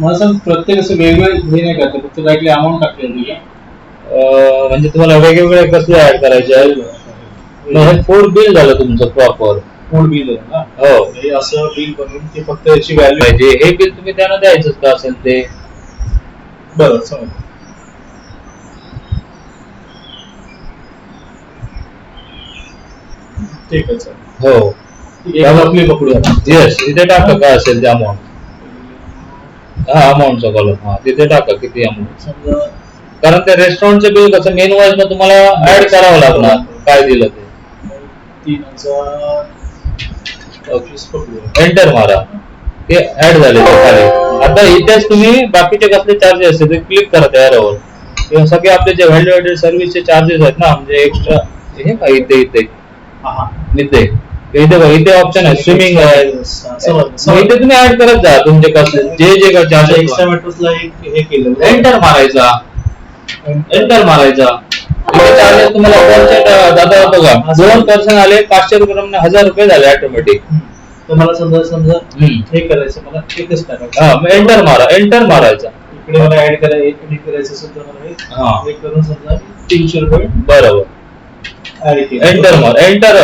मला सांग, प्रत्येक असं वेगवेगळे हे नाही करते, फक्त डायरेक्टली अमाऊंट टाकते तुझ्या. म्हणजे तुम्हाला वेगवेगळे कसले ऍड करायचे आहे. हे फूड बिल झालं तुमचं प्रॉपर. फूड बिल आहे ना. हो, हे असं बिल बनवून ते फक्त याची व्हॅल्यू पाहिजे. हे बिल तुम्ही त्यांना द्यायचं का असेल ते. बरं समज. ठीक आहे सर. हो, आपली पकडूया. येस, इथे टाका काय असेल ते अमाऊंट. हा, अमाऊंटचा कॉलम. हा, तिथे टाका किती अमाऊंट. समजा कारण ते रेस्टॉरंटचं बिल कसं मेन वाईज मध्ये तुम्हाला ऍड करावं लागणार काय दिलं ते. 3025 पकडूया. एंटर मारा. ते ऍड झाले ते खाली. आता इथेच तुम्ही बाकीचे कसले चार्जेस असते ते क्लिक करा त्या एरोवर. सगळे आपले जे व्हॅल्यू ऍडेड सर्व्हिसचे चार्जेस आहेत ना, म्हणजे एक्स्ट्रा हे का इथे इथे इथे इथे ऑप्शन आहे. स्विमिंग आहे. इथे तुम्ही ऍड करत जा तुमचे कसले जे चार्जेस. एक्स्ट्रा मेट्रोसला हे केलं. एंटर मारायचा. एंटर मारायचा. इथे चार्जेस तुम्हाला दादा बघा 2 पर्सन आले 500 रुपये 1000 रुपये झाले ऑटोमॅटिक. तर मला समजा हे करायचं, मला एकच टाकायचं. हा, मग एंटर मारा. एंटर मारायचा. इकडे मला ऍड करायचं असेल तर मला हे करून समजा 300 रुपये बरोबर ऍड केलं. एंटर मारा. एंटर.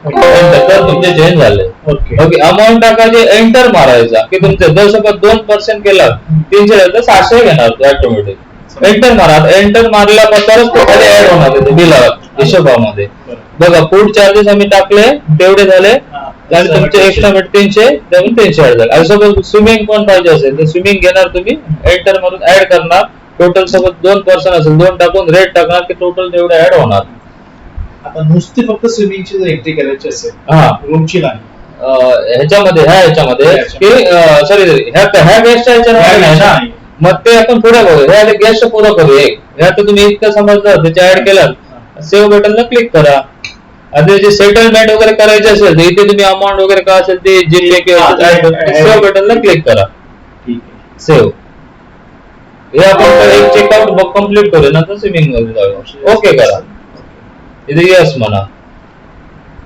तर तुमचे चेंज झाले. ओके. ओके, अमाऊंट टाकायचे. एंटर मारायचा की तुमचे जर सोबत 2% केला 300 तर 700 घेणार तो ऑटोमॅटिक. एंटर मारा. एंटर मारल्यानंतरच तो खाली ऍड होणार बिलावर हिशोबामध्ये. बघा फूड चार्जेस आम्ही टाकले तेवढे झाले आणि तुमचे एक्स्ट्रा 300 त्यामुळे 300 ऍड झाले. सोबत स्विमिंग पण पाहिजे असेल तर स्विमिंग घेणार तुम्ही. एंटर मारून ऍड करणार. टोटल सोबत 2 पर्सन असेल 2 टाकून रेट टाकणार की टोटल तेवढे ऍड होणार. आता नुसती फक्त स्विमिंगची जर एंट्री करायची असेल, हा, रूमची नाही ह्याच्यामध्ये की सॉरी ह्या गेस्टच्या ह्याच्यामध्ये नाही ना, मग ते आपण पुढे बघू. ह्या गेस्ट पुढे करू. ह्या तर तुम्ही इतकं समजलं त्याच्या ऍड केलं. सेव्ह बटनला क्लिक करा. आता जे सेटलमेंट वगैरे करायचे असेल तर इथे तुम्ही अमाऊंट वगैरे काय असेल ते जीपे किंवा सेव्ह बटनला क्लिक करा. सेव्ह. हे आपण एक चेकआउट कम्प्लीट करू नंतर स्विमिंग मध्ये जाऊ. ओके करा. इथे यस म्हणा.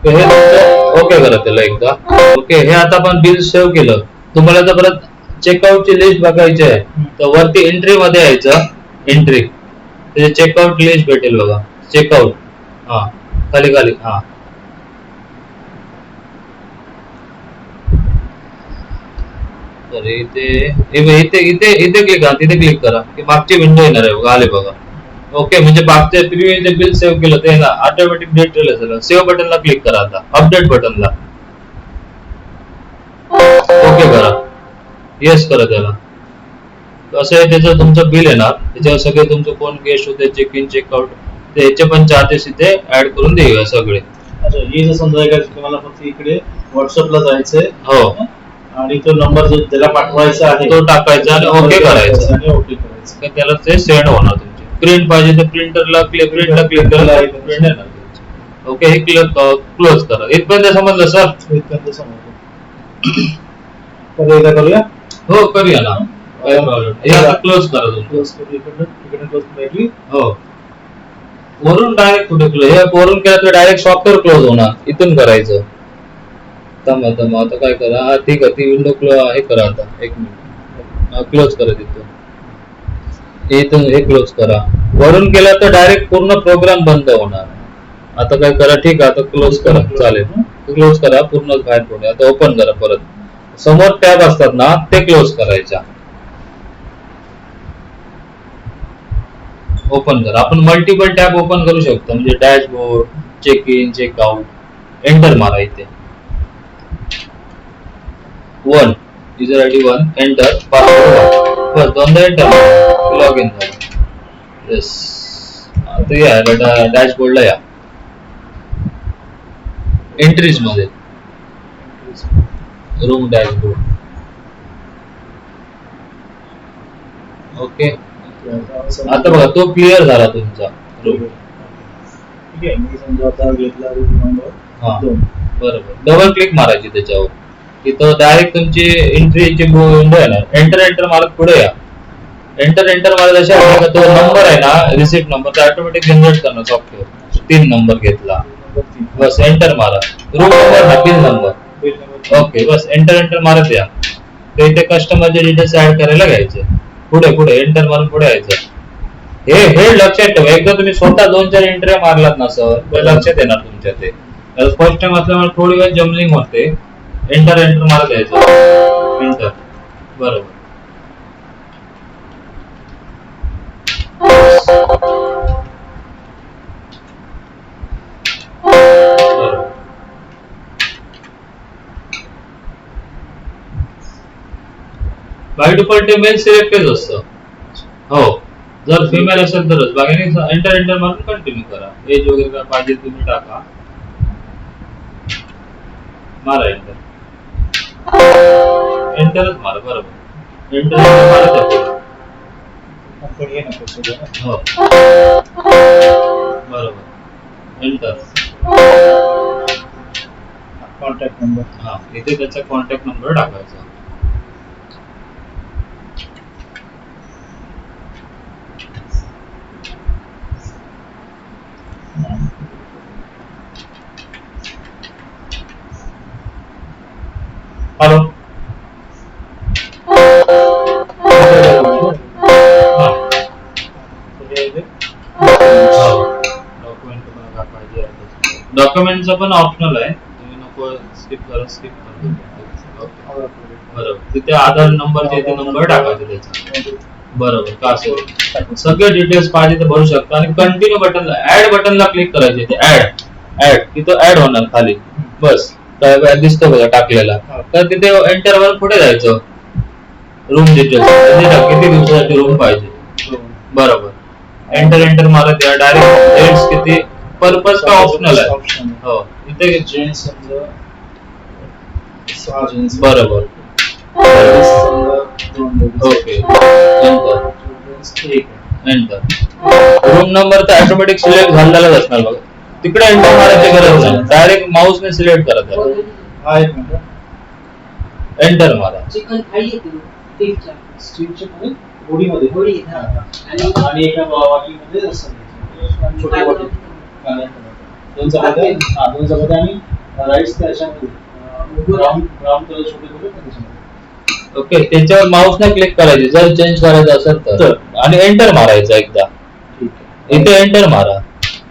हे तुमचं ओके करा त्याला एकदा. ओके, हे आता आपण बिल सेव्ह केलं. तुम्हाला जर परत चेकआउटची लिस्ट बघायची आहे तर वरती एंट्री मध्ये यायचं. एंट्री त्याचे चेकआउट लिस्ट भेटेल बघा. चेकआउट. हा, खाली खाली. हा, तर इथे इथे इथे इथे क्लिक करा. तिथे क्लिक करा की मागची विंडो येणार आहे बघा. आले बघा. ओके, म्हणजे मागच्या प्रिव्हियस जे बिल सेव्ह केलं ते ना ऑटोमॅटिक डिटेल असेल. सेव्ह बटनला क्लिक करा. आता अपडेट बटनला ओके करा, येस करा त्याला. कसं आहे त्याचं तुमचं बिल येणार, त्याच्यावर सगळे तुमचे कोण गेस्ट होते, चेक इन चेकआउट, त्याचे पण चार्जेस इथे ऍड करून देऊया सगळे. अच्छा, हे जर समजा का तुम्हाला फक्त इकडे व्हॉट्सअपला जायचंय हो, आणि तो नंबर जो त्याला पाठवायचा आहे तो टाकायचा आणि ओके करायचं, आणि ओके करायचं. तर त्याला ते सेंड होणार. तुमचे प्रिंट पाहिजे तर प्रिंटरला प्रिंटला क्लिक करा, प्रिंट येणार. ओके, हे क्लोज करा. इथपर्यंत समजलं सर? इथपर्यंत समजलं. तर एकदा करूया. हो, करूया ना, काही प्रॉब्लेम. हे आता क्लोज करा तुम्ही. क्लोज करू, इकडे क्लोज करायची. हो, वरून डायरेक्ट कुठे क्लोज, हे वरून केलं तर डायरेक्ट सॉफ्टवेअर क्लोज होणार. इथून करायचं. थांबा आता काय करा, हा ठीक आहे, ती विंडो हे करा आता, एक मिनिट, क्लोज करा तिथून. इथून हे क्लोज करा. वरून केलं तर डायरेक्ट पूर्ण प्रोग्राम बंद होणार. आता काय करा, ठीक आहे, आता क्लोज करा, चालेल. क्लोज करा, पूर्ण बाहेर पडू. आता ओपन करा परत. समोर टॅब असतात ना, ते क्लोज करायच्या. ओपन करा. आपण मल्टिपल टॅब ओपन करू शकतो, म्हणजे dashboard, check in checkout. Enter मारा इथे. 1 युजर आयडी 1, एंटर. पासवर्ड बस, दोनदा एंटर मारा, लॉग इन झालं. येस, आता या डॅशबोर्डला या, एंट्रीज मध्ये रूम डॅशबोर्ड. ओके, आता बघा तो क्लिअर झाला तुमचा रूम. ठीक आहे, मी समजा आता घेतला रूम नंबर. हा, बरोबर. डबल क्लिक मारायची त्याच्यावर, तिथं डायरेक्ट तुमची एंट्रीची विंडो येणार. एंटर मारत पुढे या. एंटर मारत अशा तो नंबर आहे ना, रिसिप्ट नंबर, तो ऑटोमॅटिक जनरेट करणार सॉफ्टवेअर. 3 नंबर घेतला, बस एंटर मारा. रूम नंबर हा, बिल नंबर. ओके, बस एंटर मारत या. तर इथे कस्टमरचे डिटेल्स ऍड करायला घ्यायचे. पुढे एंटर मारून पुढे यायचं. हे लक्षात ठेवा, एकदा तुम्ही स्वतः 2-4 एंट्री मारलात ना सर, तर लक्षात येणार तुमच्या ते. फर्स्ट टाइम असल्यामुळे थोडी वेळ जमलिंग होते. एंटर मारत यायचं. एंटर, बरोबर. बाय डिफॉल्ट मेल सिलेक्टेड असतं. हो, जर फिमेल असेल तरच. बाकी एंटर मारून कंटिन्यू करा. एज वगैरे काय पाहिजे तुम्ही टाका, मारा एंटर. एंटरच मारा, बरोबर. एंटर मारा. हो, बरोबर. एंटर. कॉन्टॅक्ट नंबर, हा, इथे त्याचा कॉन्टॅक्ट नंबर टाकायचा. हॅलो, डॉक्युमेंटचं पण ऑप्शनल आहे, तुम्ही नको स्किप करा. बरोबर, तिथे आधार नंबरचे इथे नंबर टाकायचे त्याचा. बरोबर, का असेल सगळे डिटेल्स पाहिजे तर भरू शकता. आणि कंटिन्यू बटन, ऍड बटनला क्लिक करायचे. ते ऍड तिथं ऍड होणार खाली. बस दिसतो बघा टाकलेला, तर तिथे एंटर वर पुढे जायचं. रूम डिटेल्स किती दिवसासाठी रूम पाहिजे, बरोबर. एंटर मारत या. डायरेक्ट डेट्स किती, पर्पज का ऑप्शनल आहे. हो, इथे जेंट्स समजा 6 जेंट्स, बरोबर. Okay, enter. रूम नंबर तर ऑटोमॅटिक सिलेक्ट झालेलाच असणार बघा. तिकडे एंटर मारायची गरज नाही, डायरेक्ट माऊसने सिलेक्ट करा त्याला. एंटर मारा. आणि एका वाटीमध्ये छोटे वाटी दोन चपात्या आणि राईस त्याच्यामध्ये ब्राऊन कलर छोटे. ओके, त्याच्यावर माऊसने क्लिक करायचे जर चेंज करायचं असेल तर, आणि एंटर मारायचं एकदा. इथे एंटर मारा,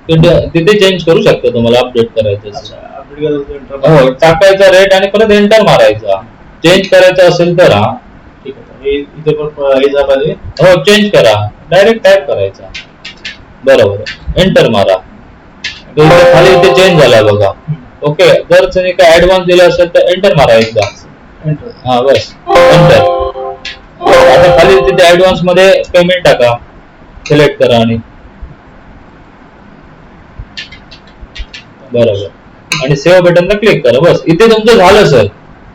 तिथे चेंज करू शकता तुम्हाला अपडेट करायचं असेल. हो, टाकायचा रेट आणि परत एंटर मारायचा. चेंज करायचं असेल तर हा, ठीक आहे. इथे पण हो, चेंज करा, डायरेक्ट टाईप करायचा. बरोबर, एंटर मारा. खाली इथे चेंज झाला बघा. ओके, जर तुम्ही काय ऍडव्हान्स दिला असेल तर एंटर मारा एकदा. एंटर. हा बस एंटर. आता खाली तिथे ऍडव्हान्स मध्ये पेमेंट टाका, सिलेक्ट करा आणि बरोबर आणि सेव्ह बटनला क्लिक करा. बस इथे तुमचं झालं सर.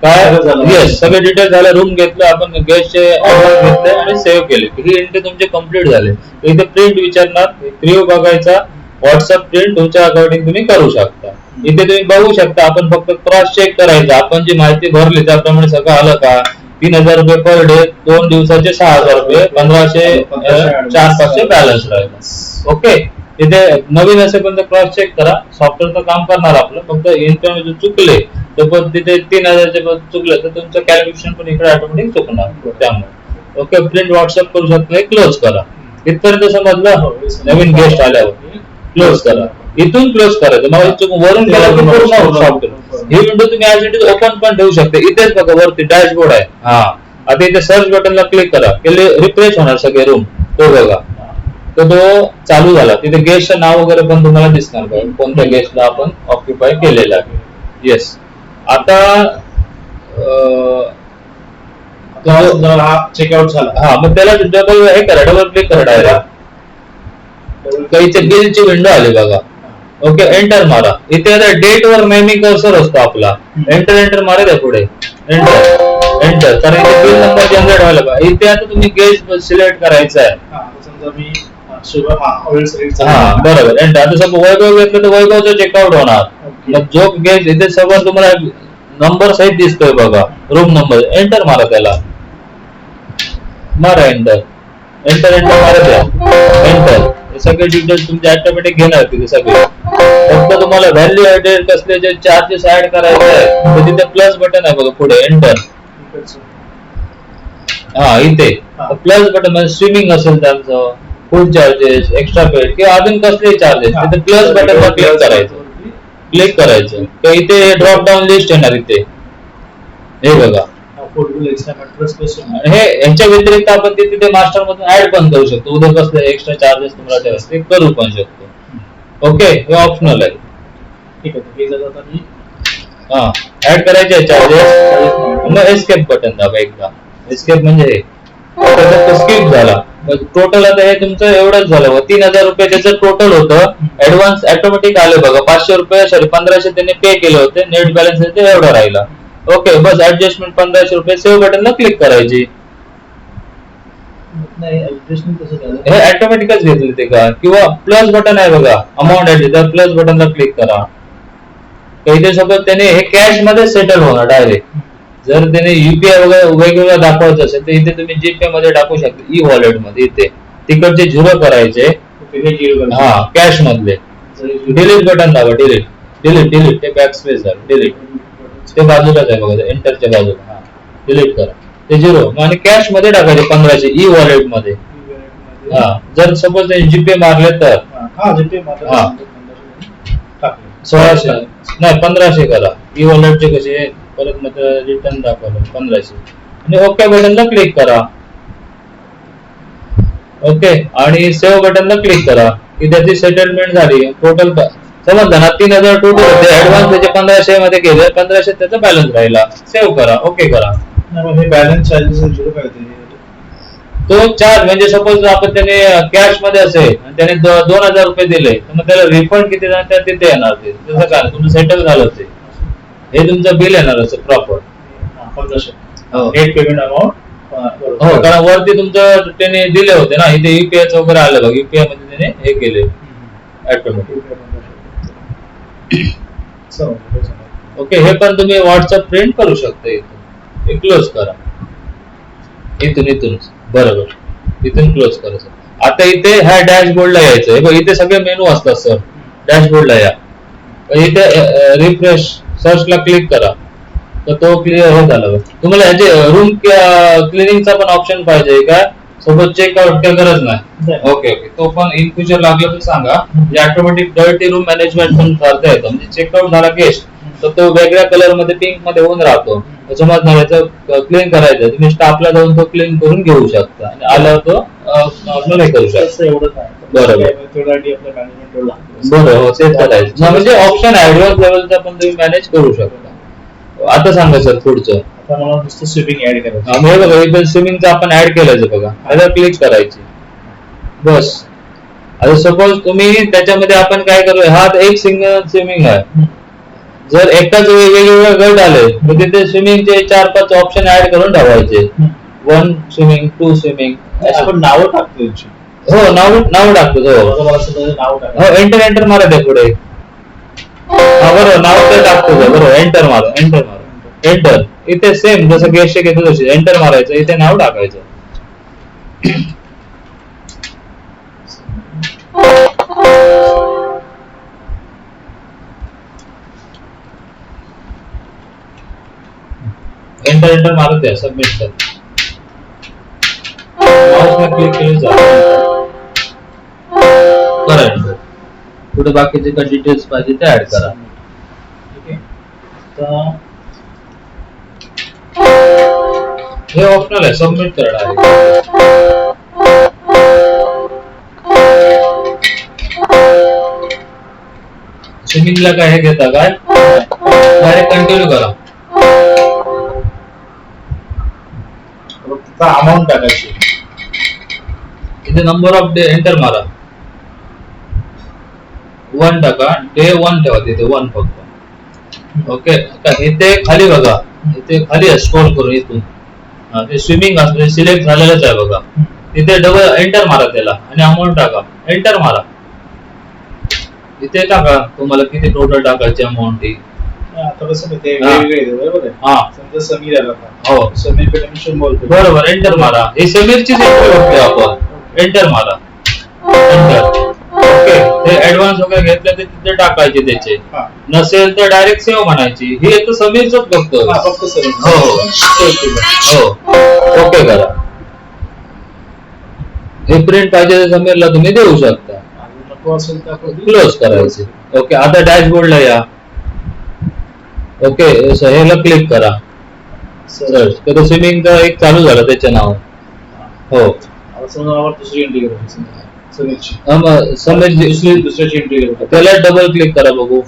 काय सगळं झालं. येस, सगळे डिटेल झालं. रूम घेतलं आपण, गेस्टचे ऍडव्हान्स घेतले आणि सेव्ह केले. ही एंट्री तुमचे कम्प्लीट झाले. इथे प्रिंट विचारणार, प्रिव्ह्यू बघायचा, व्हॉट्सअप प्रिंट तुमच्या अकॉर्डिंग तुम्ही करू शकता. इथे तुम्ही बघू शकता, आपण फक्त क्रॉस चेक करायचं, आपण जी माहिती भरली त्याप्रमाणे सगळं आलं का. 3000 रुपये पर डे, 2 दिवसाचे 6000 रुपये, 1500 4-500 बॅलन्स राहिला. ओके, इथे नवीन असेपर्यंत क्रॉस चेक करा. सॉफ्टवेअरचं काम करणार आपलं, फक्त इन्कम चुकले तर पण तिथे 3000चे चुकले तर तुमचं कॅल्क्युलेशन पण इकडे ऑटोमॅटिक चुकणार. त्यामुळे ओके, प्रिंट व्हॉट्सअप करू शकता, क्लोज करा. इथपर्यंत समजलं. नवीन गेस्ट आल्यावर क्लोज करा. इथून क्लोज करायचं, मग वरून गेला की पूर्ण सॉफ्टवेअर. ही विंडो तुम्ही ऍज इट इज ओपन पण ठेवू शकता. इथेच बघा वरती डॅशबोर्ड आहे. हा, आता इथे सर्च बटनला क्लिक करा, रिफ्रेश होणार सगळे रूम. तो बघा, तर तो चालू झाला. तिथे गेस्टचं नाव वगैरे पण तुम्हाला दिसणार का, कोणत्या गेस्टला आपण ऑक्युपाय केलेलं आहे. येस. आता हा चेकआउट झाला. हा, मग त्याला डबल हे करा, डबल क्लिक करा डायरेक्ट. इथे बिलची विंडो आली बघा. ओके, एंटर मारा. इथे आता डेट वर नेहमी कर्सर असतो आपला. एंटर मारा त्या पुढे, एंटर. कारण इथे बिल नंबर जनरेट व्हायला पाहिजे. इथे आता तुम्ही गेस्ट सिलेक्ट करायचा आहे. समजा मी बरोबर, एंटर. आता समजा वैभव घेतलं तर वैभवचं चेकआउट होणार. मग जो गेस्ट इथे सगळं तुम्हाला नंबर सहित दिसतोय बघा, रूम नंबर. एंटर मारा त्याला, मारा एंटर, एंटर मारा द्या, एंटर. सगळे डिटेल्स तुमचे ऑटोमॅटिक घेणार तिथे सगळे. फक्त तुम्हाला व्हॅल्यू ऍडेड कसले जे चार्जेस ऍड करायचे आहेत तर तिथे प्लस बटन आहे बघा पुढे, एंटर. हा, इथे प्लस बटन म्हणजे स्विमिंग असेल त्यांचं, फूड चार्जेस, एक्स्ट्रा पेड किंवा अजून कसले चार्जेस, तिथे प्लस बटनवर क्लिक करायचं, क्लिक करायचं. तर इथे ड्रॉप डाऊन लिस्ट येणार इथे. हे बघा, हे ह्याच्या व्यतिरिक्त आपण तिथे मास्टर मधून ऍड पण करू शकतो. उद्या कसले एक्स्ट्रा चार्जेस तुम्हाला ठेवायचे ते करू पण शकतो. ओके, हे ऑप्शनल आहे. ठीक आहे. हा, ऍड करायचे चार्जेस. मग एस्केप बटन दाबा एकदा. एस्केप म्हणजे हे स्किप झाला. टोटल आता हे तुमचं एवढंच झालं. 3000 रुपये त्याचं टोटल होतं. ऍडव्हान्स ऑटोमॅटिक आले बघा. 500 रुपये, सॉरी 1500 त्यांनी पे केले होते. नेट बॅलन्स ते एवढा राहिला. ओके, बस ऍडजस्टमेंट 1500 रुपये. सेव्ह बटनला क्लिक करायची. हे ऑटोमॅटिकच घेतले ते का, किंवा प्लस बटन आहे बघा, अमाऊंट ऍड, तर प्लस बटनला क्लिक करा. इथे सपोज त्याने हे कॅश मध्ये सेटल होणार डायरेक्ट. जर त्याने युपीआय वगैरे वेगवेगळं दाखवायचं असेल तर इथे तुम्ही जीपे मध्ये टाकू शकता, ई वॉलेट मध्ये. इथे तिकडचे 0 करायचे, हा कॅश मधले. डिलीट बटन दाबा, डिलीट, डिलीट, डिलीट. ते बॅक स्पेस झालं, डिलीट. ते बाजूलाच आहे बघा, एंटरच्या बाजूला. हा, डिलीट करा ते 0 आणि कॅश मध्ये टाकायचे 1500 ई वॉलेट मध्ये. हा, जर सपोज जीपे मारले तर 1600 नाही 1500 करा. ई वॉलेटचे कसे परत मग रिटर्न दाखवलं 1500 आणि ओके बटनला क्लिक करा. ओके, आणि सेव्ह बटनला क्लिक करा की त्याची सेटलमेंट झाली. टोटल समजलं ना, 3000 टोटल होते. ऍडव्हान्स त्याचे 1500 मध्ये केले, 1500 त्याचा बॅलन्स राहिला. सेव्ह करा, ओके करा. बॅलन्स चार्जेस तो चार्ज म्हणजे सपोज आपण त्याने कॅश मध्ये असेल आणि त्याने 2000 रुपये दिले तर मग त्याला रिफंड किती जाणार तिथे येणार. ते तसं काय तुमचं सेटल झालं ते, हे तुमचं बिल येणार असं प्रॉपर. 1500 net payment amount. हो, कारण वरती तुमचं त्याने दिले होते ना, इथे युपीआय वगैरे आलं बघ, युपीआय मध्ये त्याने हे केले ऑटोमॅटिक. ओके, हे पण तुम्ही व्हॉट्सअप प्रिंट करू शकता. इथून हे क्लोज करा, इथून बरोबर, इथून क्लोज करायचं. आता इथे ह्या डॅशबोर्डला यायचं. इथे सगळे मेनू असतात सर, डॅशबोर्डला या. इथे रिफ्रेश सर्चला क्लिक करा तर तो क्लिअर होत आला. तुम्हाला ह्याचे रूम क्लिनिंगचा पण ऑप्शन पाहिजे का, सोबत चेकआउट काही गरज नाही. ओके ओके, तो पण इन फ्युचर लागलं तर सांगा. ऑटोमॅटिक डर्टी रूम मॅनेजमेंट पण करता येतं. म्हणजे चेकआउट झाला गेस्ट तर तो वेगळ्या कलर मध्ये, पिंक मध्ये होऊन राहतो. समजणार क्लीन करायचं, तुम्ही स्टाफला जाऊन तो क्लीन करून घेऊ शकता आणि आल्यावर तो नॉर्मल करू शकता. बरोबर, बरोबर, तेच करायचं. म्हणजे ऑप्शन ऍडव्हान्स लेवलचा पण तुम्ही मॅनेज करू शकता. आता सांगा सर पुढचं. आता मला नुसतं स्विमिंग ऍड करायचं. हे बघा इथे स्विमिंगचं आपण ऍड केलं बघा, आता क्लिक करायची बस. आता सपोज तुम्ही त्याच्यामध्ये आपण काय करू, हा एक सिंगल स्विमिंग आहे, जर एकाच वेगवेगळे गट आले तर तिथे स्विमिंगचे 4-5 ऑप्शन ऍड करून ठेवायचे. 1 स्विमिंग, 2 स्विमिंग, आपण नावं टाकतो त्यांची. हो नाव टाकतो. हो मला असं नाव टाकतो. हो एंटर मारा द्या पुढे. हा बरोबर नाव ते टाकतो बरोबर. एंटर मारा एंटर. इथे सेम जसं गेस्ट घेतो तसे एंटर मारायचं, इथे नाव टाकायचं. एंटर मारत द्या, सबमिट कर. माऊसने क्लिक केलं करा एंटर. पुढे बाकीचे काही डिटेल्स पाहिजे ते ऍड करा. ठीक आहे. हे ऑप्शनल आहे, सबमिट करणार आहे. स्विमिंगला काय हे घेता काय, डायरेक्ट कंटिन्यू करा. अमाऊंट टाकायची. इथे नंबर ऑफ डे एंटर मारा, 1 टाका. डे 1 ठेवा तिथे, 1 फक्त. ओके. आता इथे खाली बघा, इथे खाली स्क्रॉल करून इथून ते स्विमिंग असते सिलेक्ट झालेलंच आहे बघा, तिथे डबल एंटर मारा त्याला आणि अमाऊंट टाका. एंटर मारा, इथे टाका तुम्हाला किती टोटल टाकायची अमाऊंट ती. आता कसं ते वेगवेगळे बरोबर आहे. हा समजा समीर आला, हो समीर पेमेंट 100 रुपये. बरोबर. एंटर मारा. हे समीरचीच एंट्री बघतोय आपण. एंटर मारा, एंटर. ओके. ते ऍडव्हान्स वगैरे घेतलं ते तिथे टाकायचे त्याचे. नसेल तर डायरेक्ट सेव्ह म्हणायची. हे तर समीरच बघतो. फक्त समीर. हो ओके करा. हे प्रिंट पाहिजे समीरला तुम्ही देऊ शकता. क्लोज करायचे. ओके. आता डॅशबोर्डला या. ओके. ह्याला क्लिक करा, सर्च. तर स्विमिंगचा एक चालू झालं त्याच्या नाव. हो दुसरी एंट्री करायची समीरची. समीर दुसऱ्याची एंट्री करायची. त्याला डबल क्लिक करा बघू.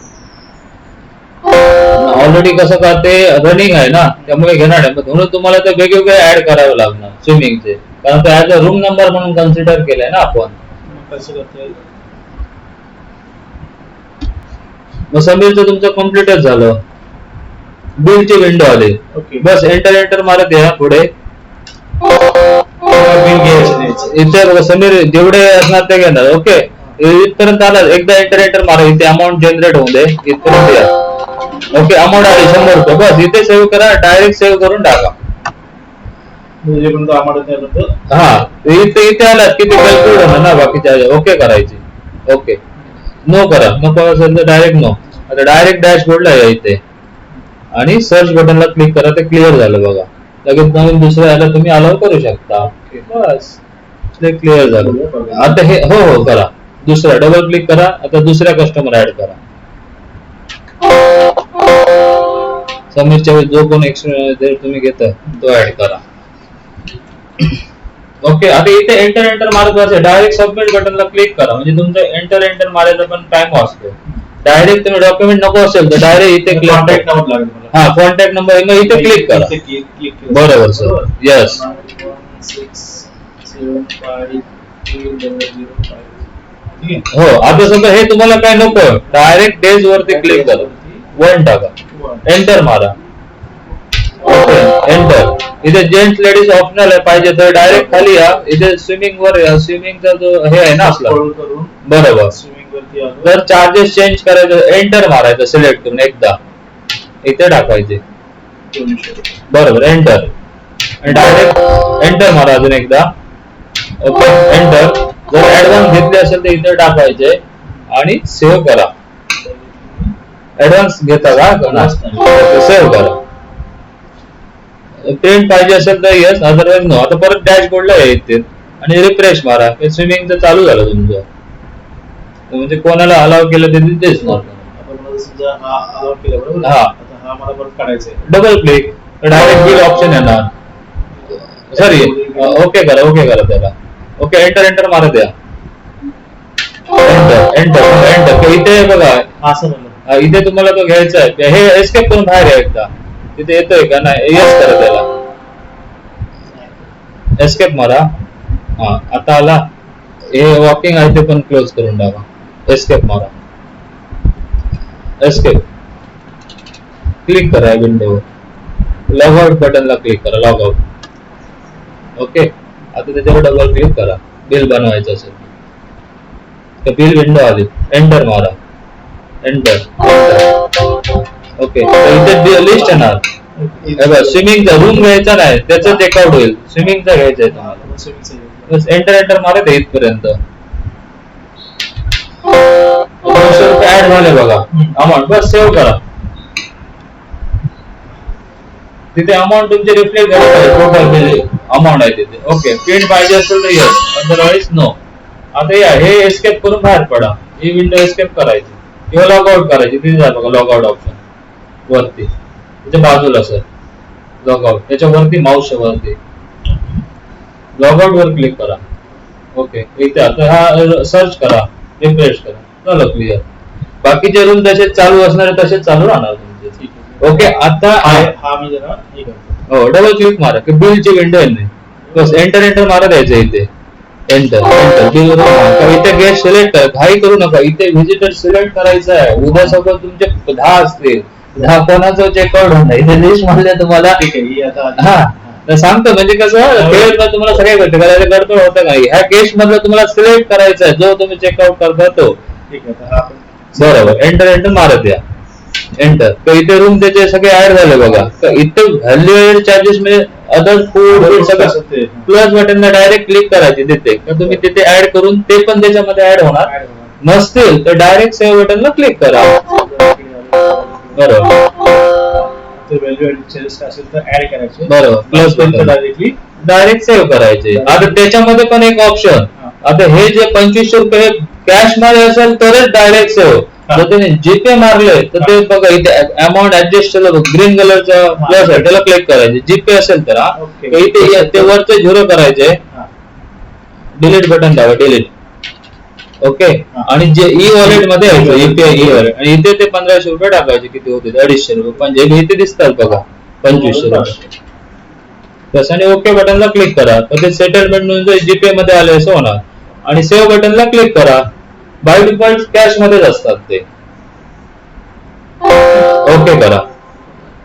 ऑलरेडी कसं का ते रनिंग आहे ना, त्यामुळे घेणार आहे. म्हणून तुम्हाला ते वेगवेगळे ऍड करावे लागणार स्विमिंगचे, कारण ते ऍज अ रूम नंबर म्हणून कन्सिडर केलंय ना आपण. कसं करता येईल. मग समीरचं तुमचं कम्प्लीटच झालं. बिलची विंडो आली. ओके. बस एंटर मारत या पुढे. बिल घ्यायचं इथे बघा समीर जेवढे असणार ते घेणार. ओके. इथपर्यंत आला, एकदा एंटर मारा. इथे अमाऊंट जनरेट होऊ दे, इथपर्यंत या. ओके. अमाऊंट आली 100 रुपये. बस इथे सेव्ह करा, डायरेक्ट सेव्ह करून टाका. हा इथे आलात की ते कॅल्क्युलेट होणार ना बाकीच्या. ओके करायची. ओके. नो करा, नको असेल तर डायरेक्ट नो. आता डायरेक्ट डॅशबोर्डला या इथे आणि सर्च बटनला क्लिक करा. ते क्लिअर झालं बघा. लगेच नवीन दुसरं याला तुम्ही अलाउ करू शकता. बस ते क्लिअर झालं. आता हे हो करा. दुसरा डबल क्लिक करा. आता दुसऱ्या कस्टमर ऍड करा. समीरच्या वेळेस जो कोण एक्स्ट्रा तुम्ही घेताय तो ऍड करा. ओके. आता इथे एंटर मारत डायरेक्ट सबमिट बटनला क्लिक करा. म्हणजे तुमचं एंटर मारायचा पण टाइम वाचतो. डायरेक्ट तुम्ही डॉक्युमेंट नको असेल तर डायरेक्ट इथे क्लिक करा. हा कॉन्टॅक्ट नंबर इथे क्लिक करा. बरोबर सर. येस. हो. आता समजा हे तुम्हाला काय नको, डायरेक्ट डेज वरती क्लिक करा. 1 टाका. एंटर मारा. ओके. एंटर. इथे जेंट्स लेडीज ऑप्शनल आहे, पाहिजे तर डायरेक्ट खाली या. इथे स्विमिंग वर या. स्विमिंगचा जो हे आहे ना आपला, बरोबर. जर चार्जेस चेंज करायचं एंटर मारायचं सिलेक्ट करून एकदा इथे टाकायचे. बरोबर. एंटर. डायरेक्ट एंटर मारा अजून एकदा. ओके. एंटर. जर ऍडव्हान्स घेतले असेल तर इथे टाकायचे आणि सेव्ह करा. ऍडव्हान्स घेता का, सेव्ह करा. प्रिंट पाहिजे असेल तर येस, अदरवाइज नो. आता परत डॅशबोर्डला यायचे आणि रिफ्रेश मारा. स्विमिंगचं चालू झालं तुमचं. म्हणजे कोणाला अलाव केलं ते तिथेच ना. हा double click direct bill option येणार. सॉरी ओके करा त्याला. ओके. एंटर मारा द्या. एंटर. इथे बघा, इथे तुम्हाला तो घ्यायचा आहे. हे एस्केप करून बाहेर या एकदा. तिथे येतोय का नाही येस करा त्याला एस्केप मारा हा आता आला हे वॉकिंग आहे ते पण क्लोज करून टाका एस्केप मारा एस्केप क्लिक करा विंडोवर लॉग आउट बटनला क्लिक करा लॉग आउट ओके आता त्याच्यावर डबल क्लिक करा बिल बनवायचं असेल तर बिल विंडो आली एंटर मारा एंटर ओके इथे लिस्ट येणार स्विमिंगचा रूम घ्यायचा नाही त्याचं चेकआउट होईल स्विमिंगचा घ्यायचा आहे तुम्हाला बस एंटर मारत आहे इथपर्यंत 200 रुपये ऍड झाले बघा अमाऊंट बस सेव्ह करा तिथे अमाऊंट तुमचे रिफ्लेक्ट झाले पाहिजे टोटल बिल अमाऊंट आहे तिथे ओके प्रिंट पाहिजे असेल तर येस अदरवाईज नो आता या हे एस्केप करून बाहेर पडा ही विंडो एस्केप करायची किंवा लॉग आउट करायची तिथे जा बघा लॉग आउट ऑप्शन वरती त्याच्या बाजूला सर लॉग आउट त्याच्यावरती माऊस वरती लॉग आउट वर क्लिक करा ओके इथे आता हा सर्च करा रिफ्रेश करा झालं क्लिअर बाकीचे रूम तसेच चालू असणारे तसेच चालू राहणार तुमचे ओके आता हा मी जरा हे करतो हो डबल क्लिक मारा की बिलची विंडो आहे नाही बस एंटर मारा द्यायचं इथे एंटर बिल इथे गेस्ट सिलेक्ट करा घाई करू नका इथे व्हिजिटर सिलेक्ट करायचं आहे उद्या सगळं तुमचे 10 असतील 10 कोणाचं चेकआउट होणार इथे लिस्ट मध्ये तुम्हाला ठीक आहे ही आता हा तर सांगतो म्हणजे कसं खेळत तुम्हाला सगळ्या गोष्टी करायला गडबड होतं नाही ह्या गेस्ट मधलं तुम्हाला सिलेक्ट करायचं आहे जो तुम्ही चेकआउट करता तो ठीक आहे आता आपण बरोबर एंटर मारत या एंटर तर इथे रूम त्याचे सगळे ऍड झाले बघा तर इथे व्हॅल्यू चार्जेस म्हणजे अदर फूड सगळं प्लस बटनला डायरेक्ट क्लिक करायचे तिथे तर तुम्ही तिथे ऍड करून ते पण त्याच्यामध्ये ऍड होणार नसतील तर डायरेक्ट सेव्ह बटनला क्लिक करा बरोबर व्हॅल्यू चार्जेस असेल तर ऍड करायचे बरोबर प्लस बटन डायरेक्ट सेव्ह करायचे आता त्याच्यामध्ये पण एक ऑप्शन आता हे जे 2500 रुपये कॅश मध्ये असेल तरच डायरेक्ट सेव्ह जर तुम्ही जीपे मारले तर ते बघा इथे अमाऊंट ऍडजस्ट केलं ग्रीन कलरचा प्लस आहे त्याला क्लिक करायचे जीपे असेल तर इथे ते वरचे 0 करायचे डिलीट बटन दाबा डिलीट ओके आणि जे ई वॉलेट मध्ये यायचं यूपीआय ई वॉलेट आणि इथे ते 1500 रुपये टाकायचे किती होते 250 रुपये पण इथे दिसतात बघा 2500 रुपये बस आणि ओके बटनला क्लिक करा तर ते सेटलमेंट म्हणून जीपे मध्ये आले असं होणार आणि सेव्ह बटनला क्लिक करा बाय डिफॉल्ट कॅश मध्येच असतात ते ओके करा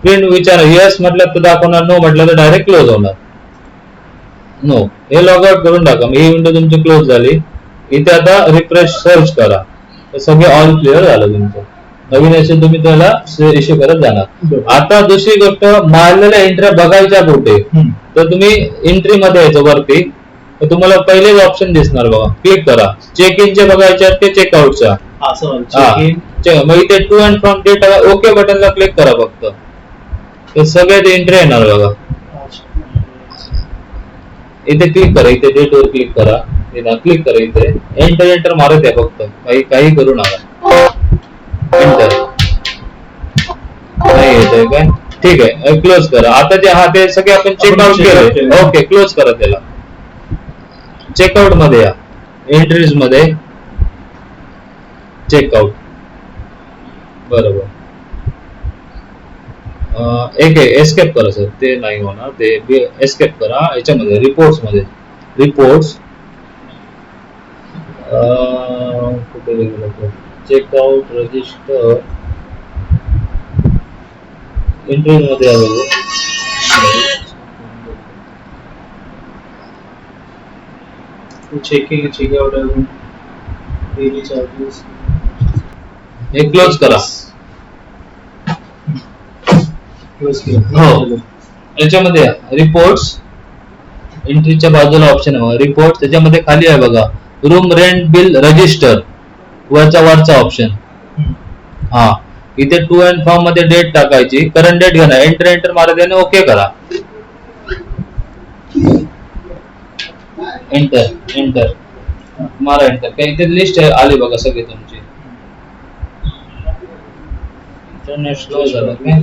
प्रिंट विचार यस म्हटलं तर दाखवणार नो म्हटलं तर डायरेक्ट क्लोज होणार नो हे लॉग आउट करून टाका ही विंडो तुमची क्लोज झाली इथे आता रिफ्रेश सर्च करा तर सगळे ऑल क्लिअर झालं तुमचं नवीन असेल तुम्ही त्याला इश्यू करत जाणार आता दुसरी गोष्ट मारलेल्या एंट्री बघायच्या कुठे तर तुम्ही एंट्री मध्ये यायचं वरती तर तुम्हाला पहिलेच ऑप्शन दिसणार बघा क्लिक करा चेक इनचे बघायचे ते चेकआउटचा मग इथे to and from date okay बटनला क्लिक करा फक्त तर सगळे ते एंट्री येणार बघा इथे क्लिक करा इथे डेट वर क्लिक करा क्लिक करा इथे एंटर मारत आहे फक्त काही करू नका एंटर नाही येतंय काय ठीक आहे क्लोज करा आता जे हा ते सगळे आपण चेकआउट केले ओके क्लोज करा त्याला चेकआउट मध्ये या एंट्रीज मध्ये चेकआउट बरोबर एक एस्केप करा सर ते नाही होणार ते एस्केप करा याच्यामध्ये रिपोर्ट्स मध्ये रिपोर्ट्स कुठे गेलं चेकआउट रजिस्टर एंट्रीज मध्ये आलेलं चेकिंग चेकआउट डेली चार्जेस हे क्लोज करा हो याच्यामध्ये रिपोर्ट्स एंट्रीच्या बाजूला ऑप्शन आहे रिपोर्ट त्याच्यामध्ये खाली आहे बघा रूम रेंट बिल रजिस्टर वरचा ऑप्शन हा इथे टू अँड फ्रॉम मध्ये डेट टाकायची करंट डेट घेणार एंटर मारा ओके करा एंटर मारा एंटर काही इथे लिस्ट आली बघा सगळे तुमची इंटरनेट स्लो झालं काय